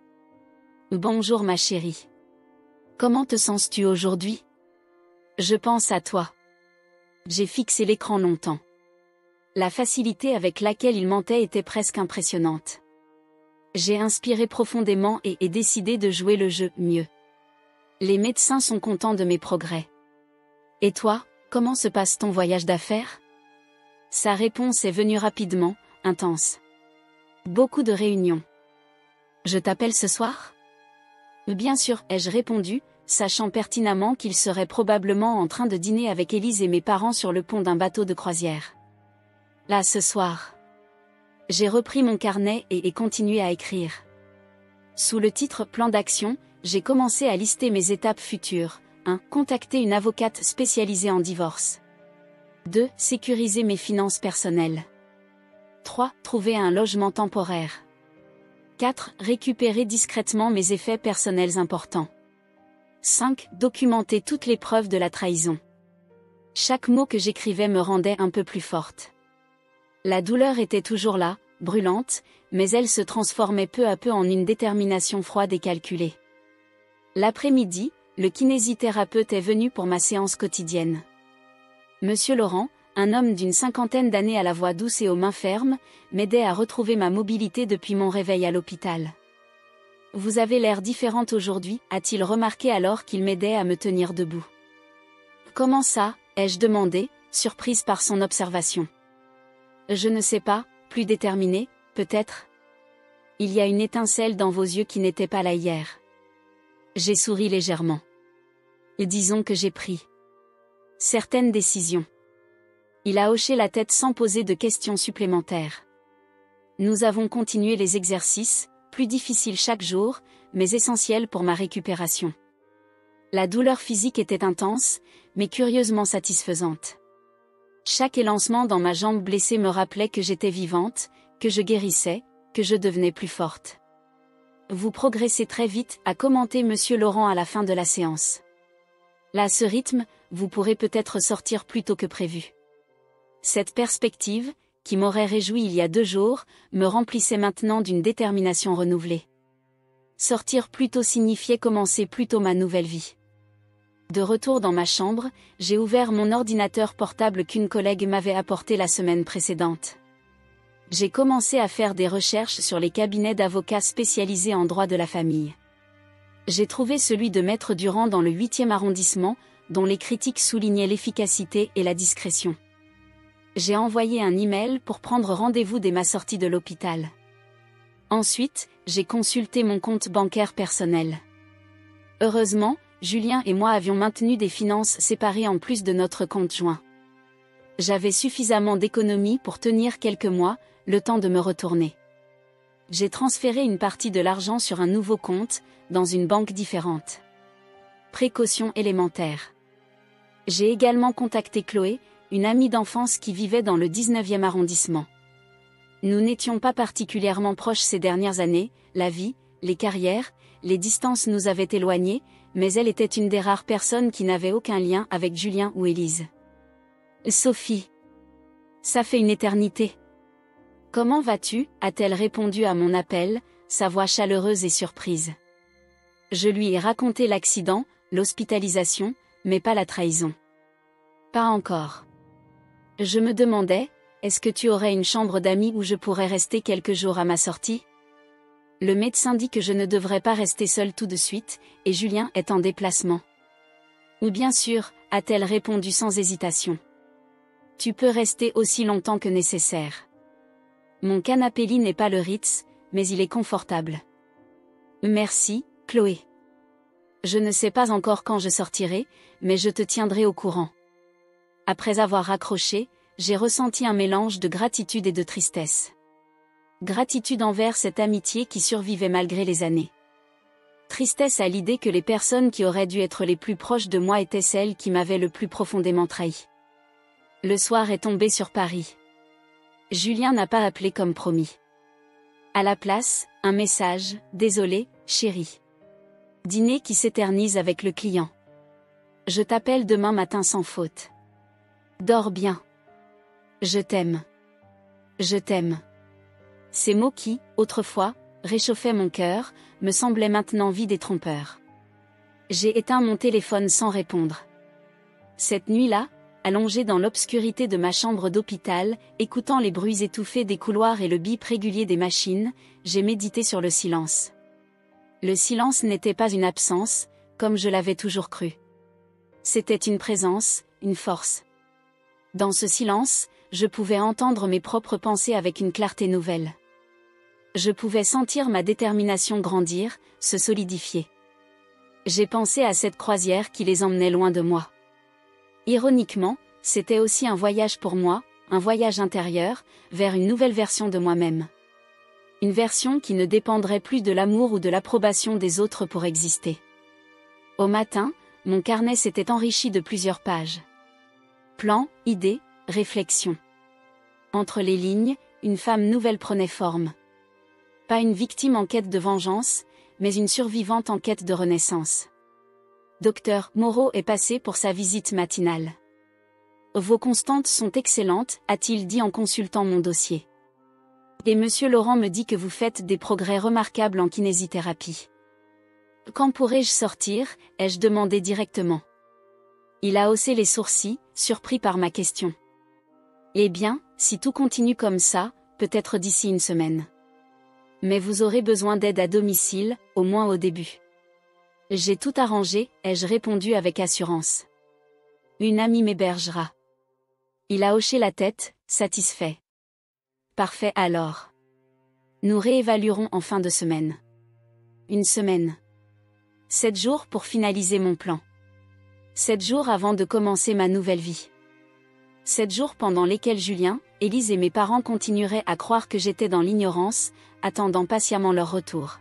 Bonjour ma chérie. Comment te sens-tu aujourd'hui? Je pense à toi. J'ai fixé l'écran longtemps. La facilité avec laquelle il mentait était presque impressionnante. J'ai inspiré profondément et décidé de jouer le jeu mieux. Les médecins sont contents de mes progrès. Et toi, comment se passe ton voyage d'affaires? Sa réponse est venue rapidement, intense. Beaucoup de réunions. Je t'appelle ce soir? Bien sûr, ai-je répondu, sachant pertinemment qu'il serait probablement en train de dîner avec Élise et mes parents sur le pont d'un bateau de croisière. Là ce soir. J'ai repris mon carnet et continué à écrire. Sous le titre Plan d'action, j'ai commencé à lister mes étapes futures. 1. Contacter une avocate spécialisée en divorce. 2. Sécuriser mes finances personnelles. 3. Trouver un logement temporaire. 4. Récupérer discrètement mes effets personnels importants. 5. Documenter toutes les preuves de la trahison. Chaque mot que j'écrivais me rendait un peu plus forte. La douleur était toujours là, brûlante, mais elle se transformait peu à peu en une détermination froide et calculée. L'après-midi, le kinésithérapeute est venu pour ma séance quotidienne. Monsieur Laurent, un homme d'une 50aine d'années à la voix douce et aux mains fermes, m'aidait à retrouver ma mobilité depuis mon réveil à l'hôpital. Vous avez l'air différente aujourd'hui, a-t-il remarqué alors qu'il m'aidait à me tenir debout. Comment ça, ai-je demandé, surprise par son observation. Je ne sais pas, plus déterminé, peut-être. Il y a une étincelle dans vos yeux qui n'était pas là hier. J'ai souri légèrement. Et disons que j'ai pris certaines décisions. Il a hoché la tête sans poser de questions supplémentaires. Nous avons continué les exercices, plus difficiles chaque jour, mais essentiels pour ma récupération. La douleur physique était intense, mais curieusement satisfaisante. Chaque élancement dans ma jambe blessée me rappelait que j'étais vivante, que je guérissais, que je devenais plus forte. Vous progressez très vite, a commenté Monsieur Laurent à la fin de la séance. Là, à ce rythme, vous pourrez peut-être sortir plus tôt que prévu. Cette perspective, qui m'aurait réjoui il y a 2 jours, me remplissait maintenant d'une détermination renouvelée. Sortir plus tôt signifiait commencer plus tôt ma nouvelle vie. De retour dans ma chambre, j'ai ouvert mon ordinateur portable qu'une collègue m'avait apporté la semaine précédente. J'ai commencé à faire des recherches sur les cabinets d'avocats spécialisés en droit de la famille. J'ai trouvé celui de Maître Durand dans le 8e arrondissement, dont les critiques soulignaient l'efficacité et la discrétion. J'ai envoyé un email pour prendre rendez-vous dès ma sortie de l'hôpital. Ensuite, j'ai consulté mon compte bancaire personnel. Heureusement, Julien et moi avions maintenu des finances séparées en plus de notre compte joint. J'avais suffisamment d'économies pour tenir quelques mois, le temps de me retourner. J'ai transféré une partie de l'argent sur un nouveau compte, dans une banque différente. Précaution élémentaire. J'ai également contacté Chloé, une amie d'enfance qui vivait dans le 19e arrondissement. Nous n'étions pas particulièrement proches ces dernières années, la vie, les carrières, les distances nous avaient éloignés, mais elle était une des rares personnes qui n'avait aucun lien avec Julien ou Élise. Sophie. Ça fait une éternité. Comment vas-tu, a-t-elle répondu à mon appel, sa voix chaleureuse et surprise. Je lui ai raconté l'accident, l'hospitalisation, mais pas la trahison. Pas encore. Je me demandais, est-ce que tu aurais une chambre d'amis où je pourrais rester quelques jours à ma sortie? Le médecin dit que je ne devrais pas rester seule tout de suite, et Julien est en déplacement. Ou bien sûr, a-t-elle répondu sans hésitation. Tu peux rester aussi longtemps que nécessaire. Mon canapé lit n'est pas le Ritz, mais il est confortable. Merci, Chloé. Je ne sais pas encore quand je sortirai, mais je te tiendrai au courant. Après avoir raccroché, j'ai ressenti un mélange de gratitude et de tristesse. Gratitude envers cette amitié qui survivait malgré les années. Tristesse à l'idée que les personnes qui auraient dû être les plus proches de moi étaient celles qui m'avaient le plus profondément trahi. Le soir est tombé sur Paris. Julien n'a pas appelé comme promis. À la place, un message: désolé, chérie. Dîner qui s'éternise avec le client. Je t'appelle demain matin sans faute. Dors bien. Je t'aime. Je t'aime. Ces mots qui, autrefois, réchauffaient mon cœur, me semblaient maintenant vides et trompeurs. J'ai éteint mon téléphone sans répondre. Cette nuit-là, allongée dans l'obscurité de ma chambre d'hôpital, écoutant les bruits étouffés des couloirs et le bip régulier des machines, j'ai médité sur le silence. Le silence n'était pas une absence, comme je l'avais toujours cru. C'était une présence, une force. Dans ce silence, je pouvais entendre mes propres pensées avec une clarté nouvelle. Je pouvais sentir ma détermination grandir, se solidifier. J'ai pensé à cette croisière qui les emmenait loin de moi. Ironiquement, c'était aussi un voyage pour moi, un voyage intérieur, vers une nouvelle version de moi-même. Une version qui ne dépendrait plus de l'amour ou de l'approbation des autres pour exister. Au matin, mon carnet s'était enrichi de plusieurs pages. Plans, idées, réflexions. Entre les lignes, une femme nouvelle prenait forme. Pas une victime en quête de vengeance, mais une survivante en quête de renaissance. Docteur Moreau est passé pour sa visite matinale. Vos constantes sont excellentes, a-t-il dit en consultant mon dossier. Et Monsieur Laurent me dit que vous faites des progrès remarquables en kinésithérapie. Quand pourrai-je sortir, ai-je demandé directement. Il a haussé les sourcils, surpris par ma question. Eh bien, si tout continue comme ça, peut-être d'ici une semaine. Mais vous aurez besoin d'aide à domicile, au moins au début. J'ai tout arrangé, ai-je répondu avec assurance. Une amie m'hébergera. Il a hoché la tête, satisfait. Parfait alors. Nous réévaluerons en fin de semaine. Une semaine. 7 jours pour finaliser mon plan. 7 jours avant de commencer ma nouvelle vie. 7 jours pendant lesquels Julien, Élise et mes parents continueraient à croire que j'étais dans l'ignorance, attendant patiemment leur retour.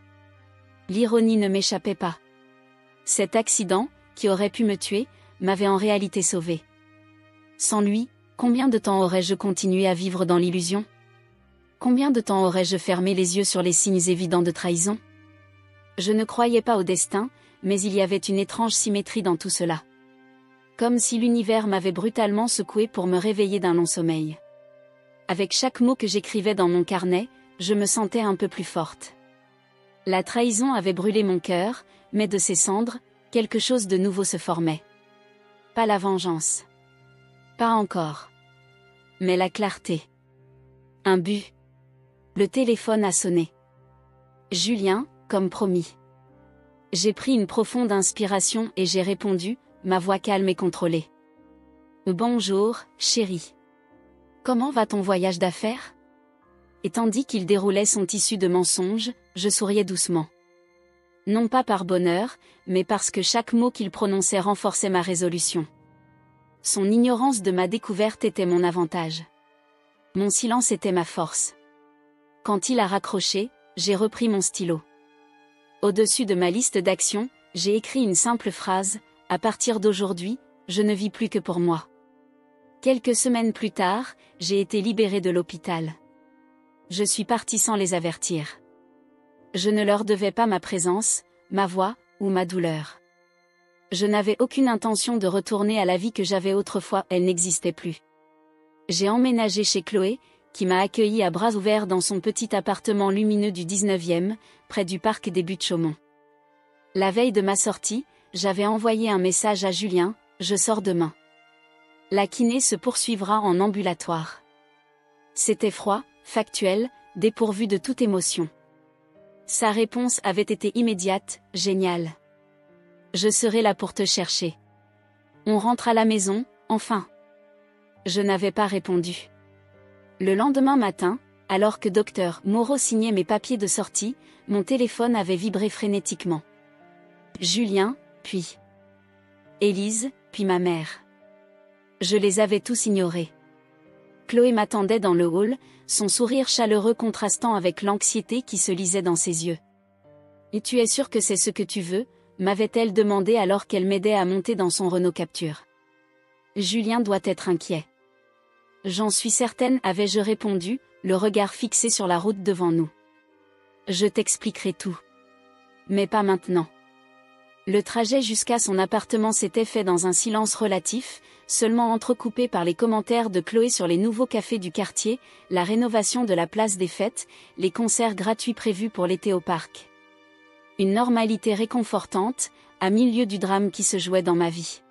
L'ironie ne m'échappait pas. Cet accident, qui aurait pu me tuer, m'avait en réalité sauvé. Sans lui, combien de temps aurais-je continué à vivre dans l'illusion ? Combien de temps aurais-je fermé les yeux sur les signes évidents de trahison ? Je ne croyais pas au destin, mais il y avait une étrange symétrie dans tout cela. Comme si l'univers m'avait brutalement secoué pour me réveiller d'un long sommeil. Avec chaque mot que j'écrivais dans mon carnet, je me sentais un peu plus forte. La trahison avait brûlé mon cœur, mais de ses cendres, quelque chose de nouveau se formait. Pas la vengeance. Pas encore. Mais la clarté. Un but. Le téléphone a sonné. Julien, comme promis. J'ai pris une profonde inspiration et j'ai répondu, ma voix calme et contrôlée. Bonjour, chérie. Comment va ton voyage d'affaires ? Et tandis qu'il déroulait son tissu de mensonges, je souriais doucement. Non pas par bonheur, mais parce que chaque mot qu'il prononçait renforçait ma résolution. Son ignorance de ma découverte était mon avantage. Mon silence était ma force. Quand il a raccroché, j'ai repris mon stylo. Au-dessus de ma liste d'actions, j'ai écrit une simple phrase, « À partir d'aujourd'hui, je ne vis plus que pour moi ». Quelques semaines plus tard, j'ai été libérée de l'hôpital. Je suis partie sans les avertir. Je ne leur devais pas ma présence, ma voix, ou ma douleur. Je n'avais aucune intention de retourner à la vie que j'avais autrefois, elle n'existait plus. J'ai emménagé chez Chloé, qui m'a accueilli à bras ouverts dans son petit appartement lumineux du 19e, près du parc des Buttes-Chaumont. La veille de ma sortie, j'avais envoyé un message à Julien, « Je sors demain. La kiné se poursuivra en ambulatoire. » C'était froid, factuel, dépourvu de toute émotion. Sa réponse avait été immédiate, « Génial. Je serai là pour te chercher. » On rentre à la maison, enfin. Je n'avais pas répondu. Le lendemain matin, alors que Dr Moreau signait mes papiers de sortie, mon téléphone avait vibré frénétiquement. Julien, puis Élise, puis ma mère. Je les avais tous ignorés. Chloé m'attendait dans le hall, son sourire chaleureux contrastant avec l'anxiété qui se lisait dans ses yeux. Et tu es sûr que c'est ce que tu veux, m'avait-elle demandé alors qu'elle m'aidait à monter dans son Renault Capture. Julien doit être inquiet. J'en suis certaine, avais-je répondu, le regard fixé sur la route devant nous. Je t'expliquerai tout. Mais pas maintenant. Le trajet jusqu'à son appartement s'était fait dans un silence relatif, seulement entrecoupé par les commentaires de Chloé sur les nouveaux cafés du quartier, la rénovation de la place des fêtes, les concerts gratuits prévus pour l'été au parc. Une normalité réconfortante, à milieu du drame qui se jouait dans ma vie.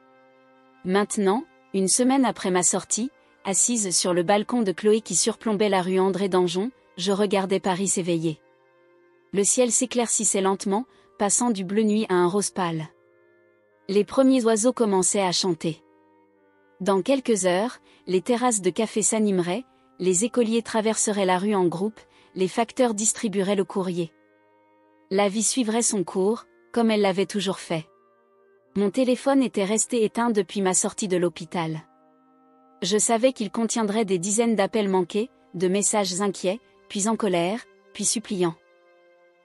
Maintenant, une semaine après ma sortie, assise sur le balcon de Chloé qui surplombait la rue André Danjon, je regardais Paris s'éveiller. Le ciel s'éclaircissait lentement, passant du bleu nuit à un rose pâle. Les premiers oiseaux commençaient à chanter. Dans quelques heures, les terrasses de café s'animeraient, les écoliers traverseraient la rue en groupe, les facteurs distribueraient le courrier. La vie suivrait son cours, comme elle l'avait toujours fait. Mon téléphone était resté éteint depuis ma sortie de l'hôpital. Je savais qu'il contiendrait des dizaines d'appels manqués, de messages inquiets, puis en colère, puis suppliants.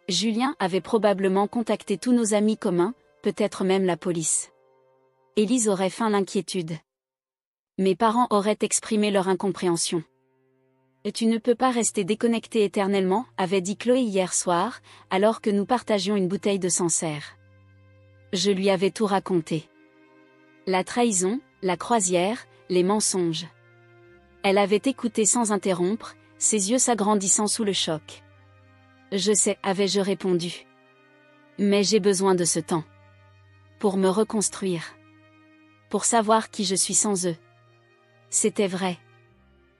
Julien avait probablement contacté tous nos amis communs, peut-être même la police. Élise aurait feint l'inquiétude. Mes parents auraient exprimé leur incompréhension. « Tu ne peux pas rester déconnecté éternellement », avait dit Chloé hier soir, alors que nous partagions une bouteille de Sancerre. Je lui avais tout raconté. La trahison, la croisière, les mensonges. Elle avait écouté sans interrompre, ses yeux s'agrandissant sous le choc. Je sais, avais-je répondu. Mais j'ai besoin de ce temps. Pour me reconstruire. Pour savoir qui je suis sans eux. C'était vrai.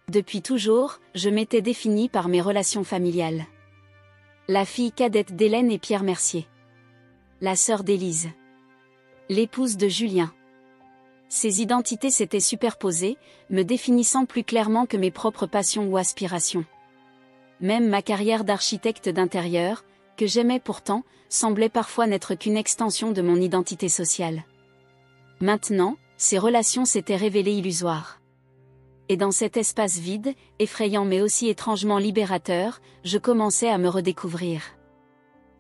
Depuis toujours, je m'étais définie par mes relations familiales. La fille cadette d'Hélène et Pierre Mercier. La sœur d'Élise. L'épouse de Julien. Ces identités s'étaient superposées, me définissant plus clairement que mes propres passions ou aspirations. Même ma carrière d'architecte d'intérieur, que j'aimais pourtant, semblait parfois n'être qu'une extension de mon identité sociale. Maintenant, ces relations s'étaient révélées illusoires. Et dans cet espace vide, effrayant mais aussi étrangement libérateur, je commençais à me redécouvrir.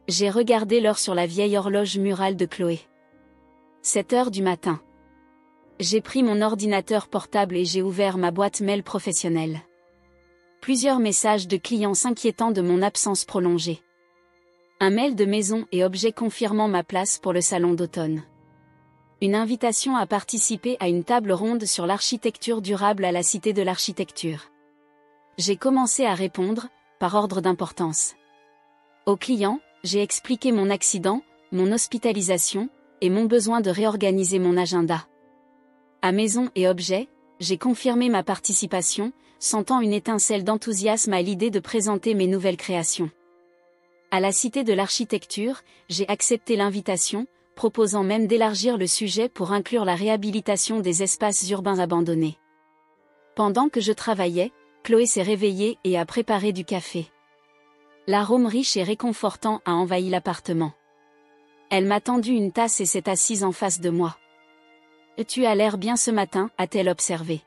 J'ai regardé l'heure sur la vieille horloge murale de Chloé. 7 heures du matin. J'ai pris mon ordinateur portable et j'ai ouvert ma boîte mail professionnelle. Plusieurs messages de clients s'inquiétant de mon absence prolongée. Un mail de maison et objet confirmant ma place pour le salon d'automne. Une invitation à participer à une table ronde sur l'architecture durable à la Cité de l'Architecture. J'ai commencé à répondre, par ordre d'importance. Aux clients, j'ai expliqué mon accident, mon hospitalisation, et mon besoin de réorganiser mon agenda. À maison et objet, j'ai confirmé ma participation, sentant une étincelle d'enthousiasme à l'idée de présenter mes nouvelles créations. À la Cité de l'Architecture, j'ai accepté l'invitation, proposant même d'élargir le sujet pour inclure la réhabilitation des espaces urbains abandonnés. Pendant que je travaillais, Chloé s'est réveillée et a préparé du café. L'arôme riche et réconfortant a envahi l'appartement. Elle m'a tendu une tasse et s'est assise en face de moi. « Tu as l'air bien ce matin », a-t-elle observé.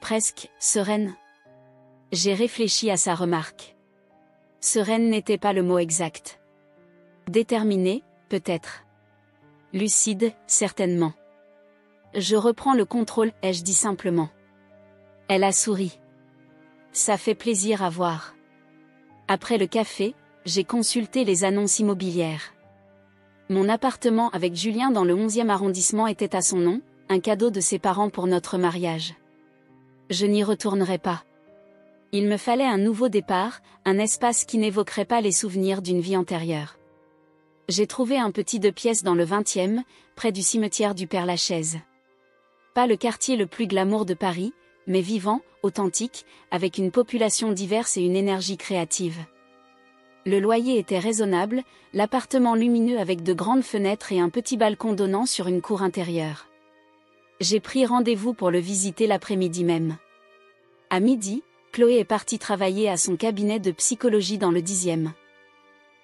Presque, sereine. J'ai réfléchi à sa remarque. Sereine n'était pas le mot exact. Déterminée, peut-être. Lucide, certainement. Je reprends le contrôle, ai-je dit simplement. Elle a souri. Ça fait plaisir à voir. Après le café, j'ai consulté les annonces immobilières. Mon appartement avec Julien dans le 11e arrondissement était à son nom, un cadeau de ses parents pour notre mariage. Je n'y retournerai pas. Il me fallait un nouveau départ, un espace qui n'évoquerait pas les souvenirs d'une vie antérieure. J'ai trouvé un petit 2 pièces dans le 20e, près du cimetière du Père-Lachaise. Pas le quartier le plus glamour de Paris, mais vivant, authentique, avec une population diverse et une énergie créative. Le loyer était raisonnable, l'appartement lumineux avec de grandes fenêtres et un petit balcon donnant sur une cour intérieure. J'ai pris rendez-vous pour le visiter l'après-midi même. À midi, Chloé est partie travailler à son cabinet de psychologie dans le 10e.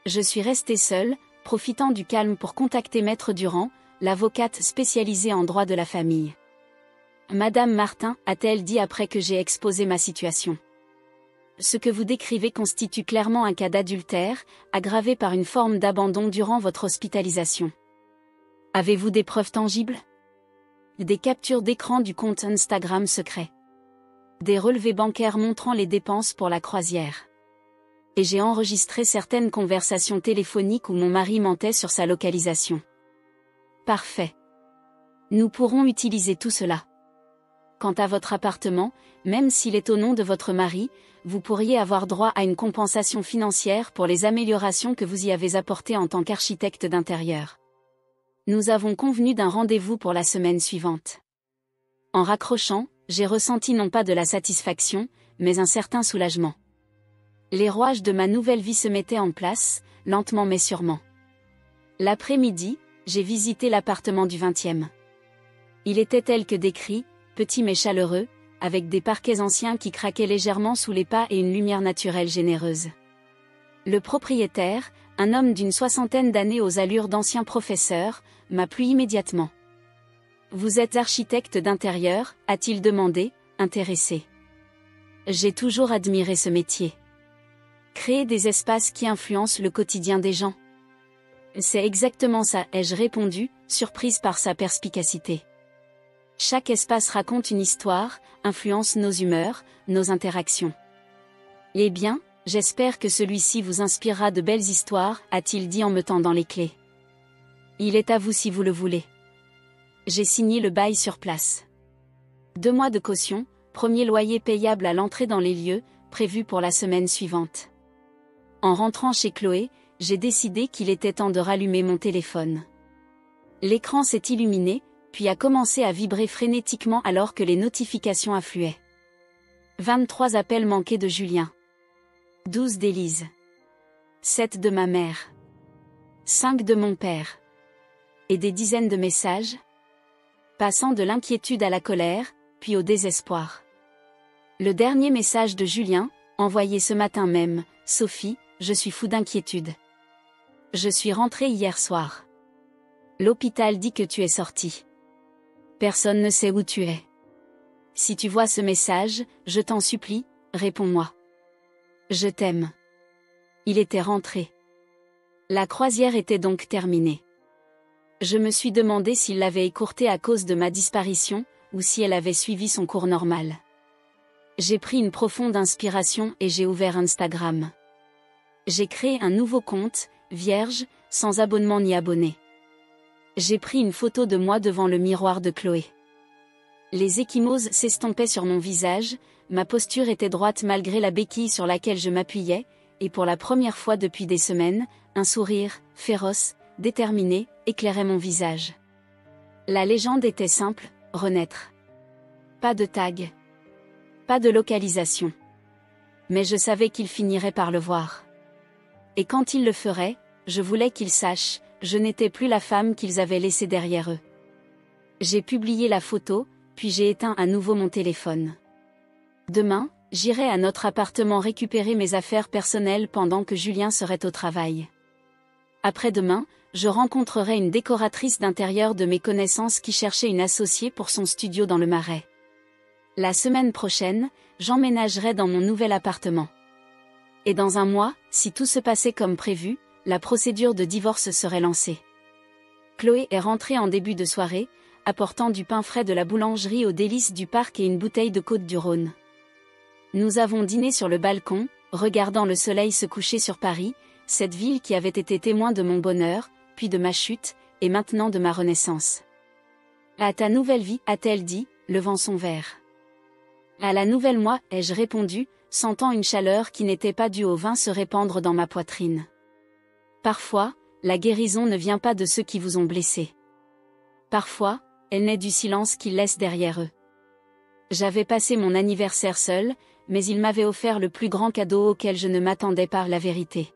Je suis restée seule, profitant du calme pour contacter Maître Durand, l'avocate spécialisée en droit de la famille. « Madame Martin », a-t-elle dit après que j'ai exposé ma situation. « Ce que vous décrivez constitue clairement un cas d'adultère, aggravé par une forme d'abandon durant votre hospitalisation. Avez-vous des preuves tangibles? Des captures d'écran du compte Instagram secret. Des relevés bancaires montrant les dépenses pour la croisière. Et j'ai enregistré certaines conversations téléphoniques où mon mari mentait sur sa localisation. Parfait. Nous pourrons utiliser tout cela. Quant à votre appartement, même s'il est au nom de votre mari, vous pourriez avoir droit à une compensation financière pour les améliorations que vous y avez apportées en tant qu'architecte d'intérieur. Nous avons convenu d'un rendez-vous pour la semaine suivante. En raccrochant, j'ai ressenti non pas de la satisfaction, mais un certain soulagement. Les rouages de ma nouvelle vie se mettaient en place, lentement mais sûrement. L'après-midi, j'ai visité l'appartement du 20e. Il était tel que décrit, petit mais chaleureux, avec des parquets anciens qui craquaient légèrement sous les pas et une lumière naturelle généreuse. Le propriétaire, un homme d'une soixantaine d'années aux allures d'ancien professeur, m'a plu immédiatement. « Vous êtes architecte d'intérieur ?» a-t-il demandé, intéressé. J'ai toujours admiré ce métier. Créer des espaces qui influencent le quotidien des gens. C'est exactement ça, ai-je répondu, surprise par sa perspicacité. Chaque espace raconte une histoire, influence nos humeurs, nos interactions. Eh bien, j'espère que celui-ci vous inspirera de belles histoires, a-t-il dit en me tendant les clés. Il est à vous si vous le voulez. J'ai signé le bail sur place. 2 mois de caution, premier loyer payable à l'entrée dans les lieux, prévu pour la semaine suivante. En rentrant chez Chloé, j'ai décidé qu'il était temps de rallumer mon téléphone. L'écran s'est illuminé, puis a commencé à vibrer frénétiquement alors que les notifications affluaient. 23 appels manqués de Julien. 12 d'Élise. 7 de ma mère. 5 de mon père. Et des dizaines de messages, passant de l'inquiétude à la colère, puis au désespoir. Le dernier message de Julien, envoyé ce matin même, « Sophie, je suis fou d'inquiétude. Je suis rentré hier soir. L'hôpital dit que tu es sortie. Personne ne sait où tu es. Si tu vois ce message, je t'en supplie, réponds-moi. Je t'aime. » Il était rentré. La croisière était donc terminée. Je me suis demandé s'il l'avait écourtée à cause de ma disparition, ou si elle avait suivi son cours normal. J'ai pris une profonde inspiration et j'ai ouvert Instagram. J'ai créé un nouveau compte, vierge, sans abonnement ni abonné. J'ai pris une photo de moi devant le miroir de Chloé. Les ecchymoses s'estompaient sur mon visage, ma posture était droite malgré la béquille sur laquelle je m'appuyais, et pour la première fois depuis des semaines, un sourire, féroce, déterminé, éclairait mon visage. La légende était simple, renaître. Pas de tag. Pas de localisation. Mais je savais qu'il finirait par le voir. Et quand il le ferait, je voulais qu'il sache, je n'étais plus la femme qu'ils avaient laissée derrière eux. J'ai publié la photo, puis j'ai éteint à nouveau mon téléphone. Demain, j'irai à notre appartement récupérer mes affaires personnelles pendant que Julien serait au travail. Après-demain, je rencontrerai une décoratrice d'intérieur de mes connaissances qui cherchait une associée pour son studio dans le Marais. La semaine prochaine, j'emménagerai dans mon nouvel appartement. Et dans 1 mois, si tout se passait comme prévu, la procédure de divorce serait lancée. Chloé est rentrée en début de soirée, apportant du pain frais de la boulangerie aux délices du parc et une bouteille de Côte-du-Rhône. Nous avons dîné sur le balcon, regardant le soleil se coucher sur Paris, cette ville qui avait été témoin de mon bonheur, puis de ma chute, et maintenant de ma renaissance. « À ta nouvelle vie » a-t-elle dit, levant son verre. « À la nouvelle moi » ai-je répondu, sentant une chaleur qui n'était pas due au vin se répandre dans ma poitrine. Parfois, la guérison ne vient pas de ceux qui vous ont blessé. Parfois, elle naît du silence qu'ils laissent derrière eux. J'avais passé mon anniversaire seul, mais il m'avait offert le plus grand cadeau auquel je ne m'attendais pas, la vérité.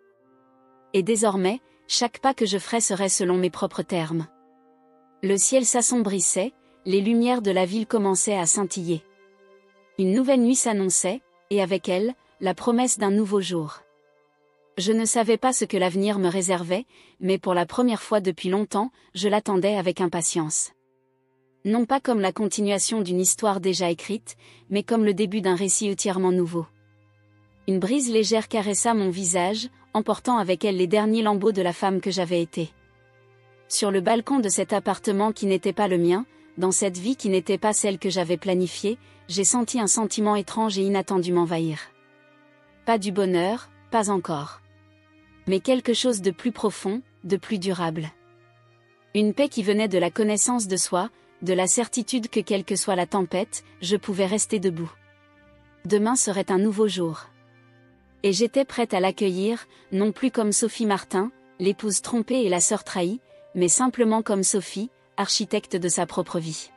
Et désormais, chaque pas que je ferais serait selon mes propres termes. Le ciel s'assombrissait, les lumières de la ville commençaient à scintiller. Une nouvelle nuit s'annonçait, et avec elle, la promesse d'un nouveau jour. Je ne savais pas ce que l'avenir me réservait, mais pour la première fois depuis longtemps, je l'attendais avec impatience. Non pas comme la continuation d'une histoire déjà écrite, mais comme le début d'un récit entièrement nouveau. Une brise légère caressa mon visage, emportant avec elle les derniers lambeaux de la femme que j'avais été. Sur le balcon de cet appartement qui n'était pas le mien, dans cette vie qui n'était pas celle que j'avais planifiée, j'ai senti un sentiment étrange et inattendu m'envahir. Pas du bonheur, pas encore. Mais quelque chose de plus profond, de plus durable. Une paix qui venait de la connaissance de soi, de la certitude que quelle que soit la tempête, je pouvais rester debout. Demain serait un nouveau jour. Et j'étais prête à l'accueillir, non plus comme Sophie Martin, l'épouse trompée et la sœur trahie, mais simplement comme Sophie, architecte de sa propre vie.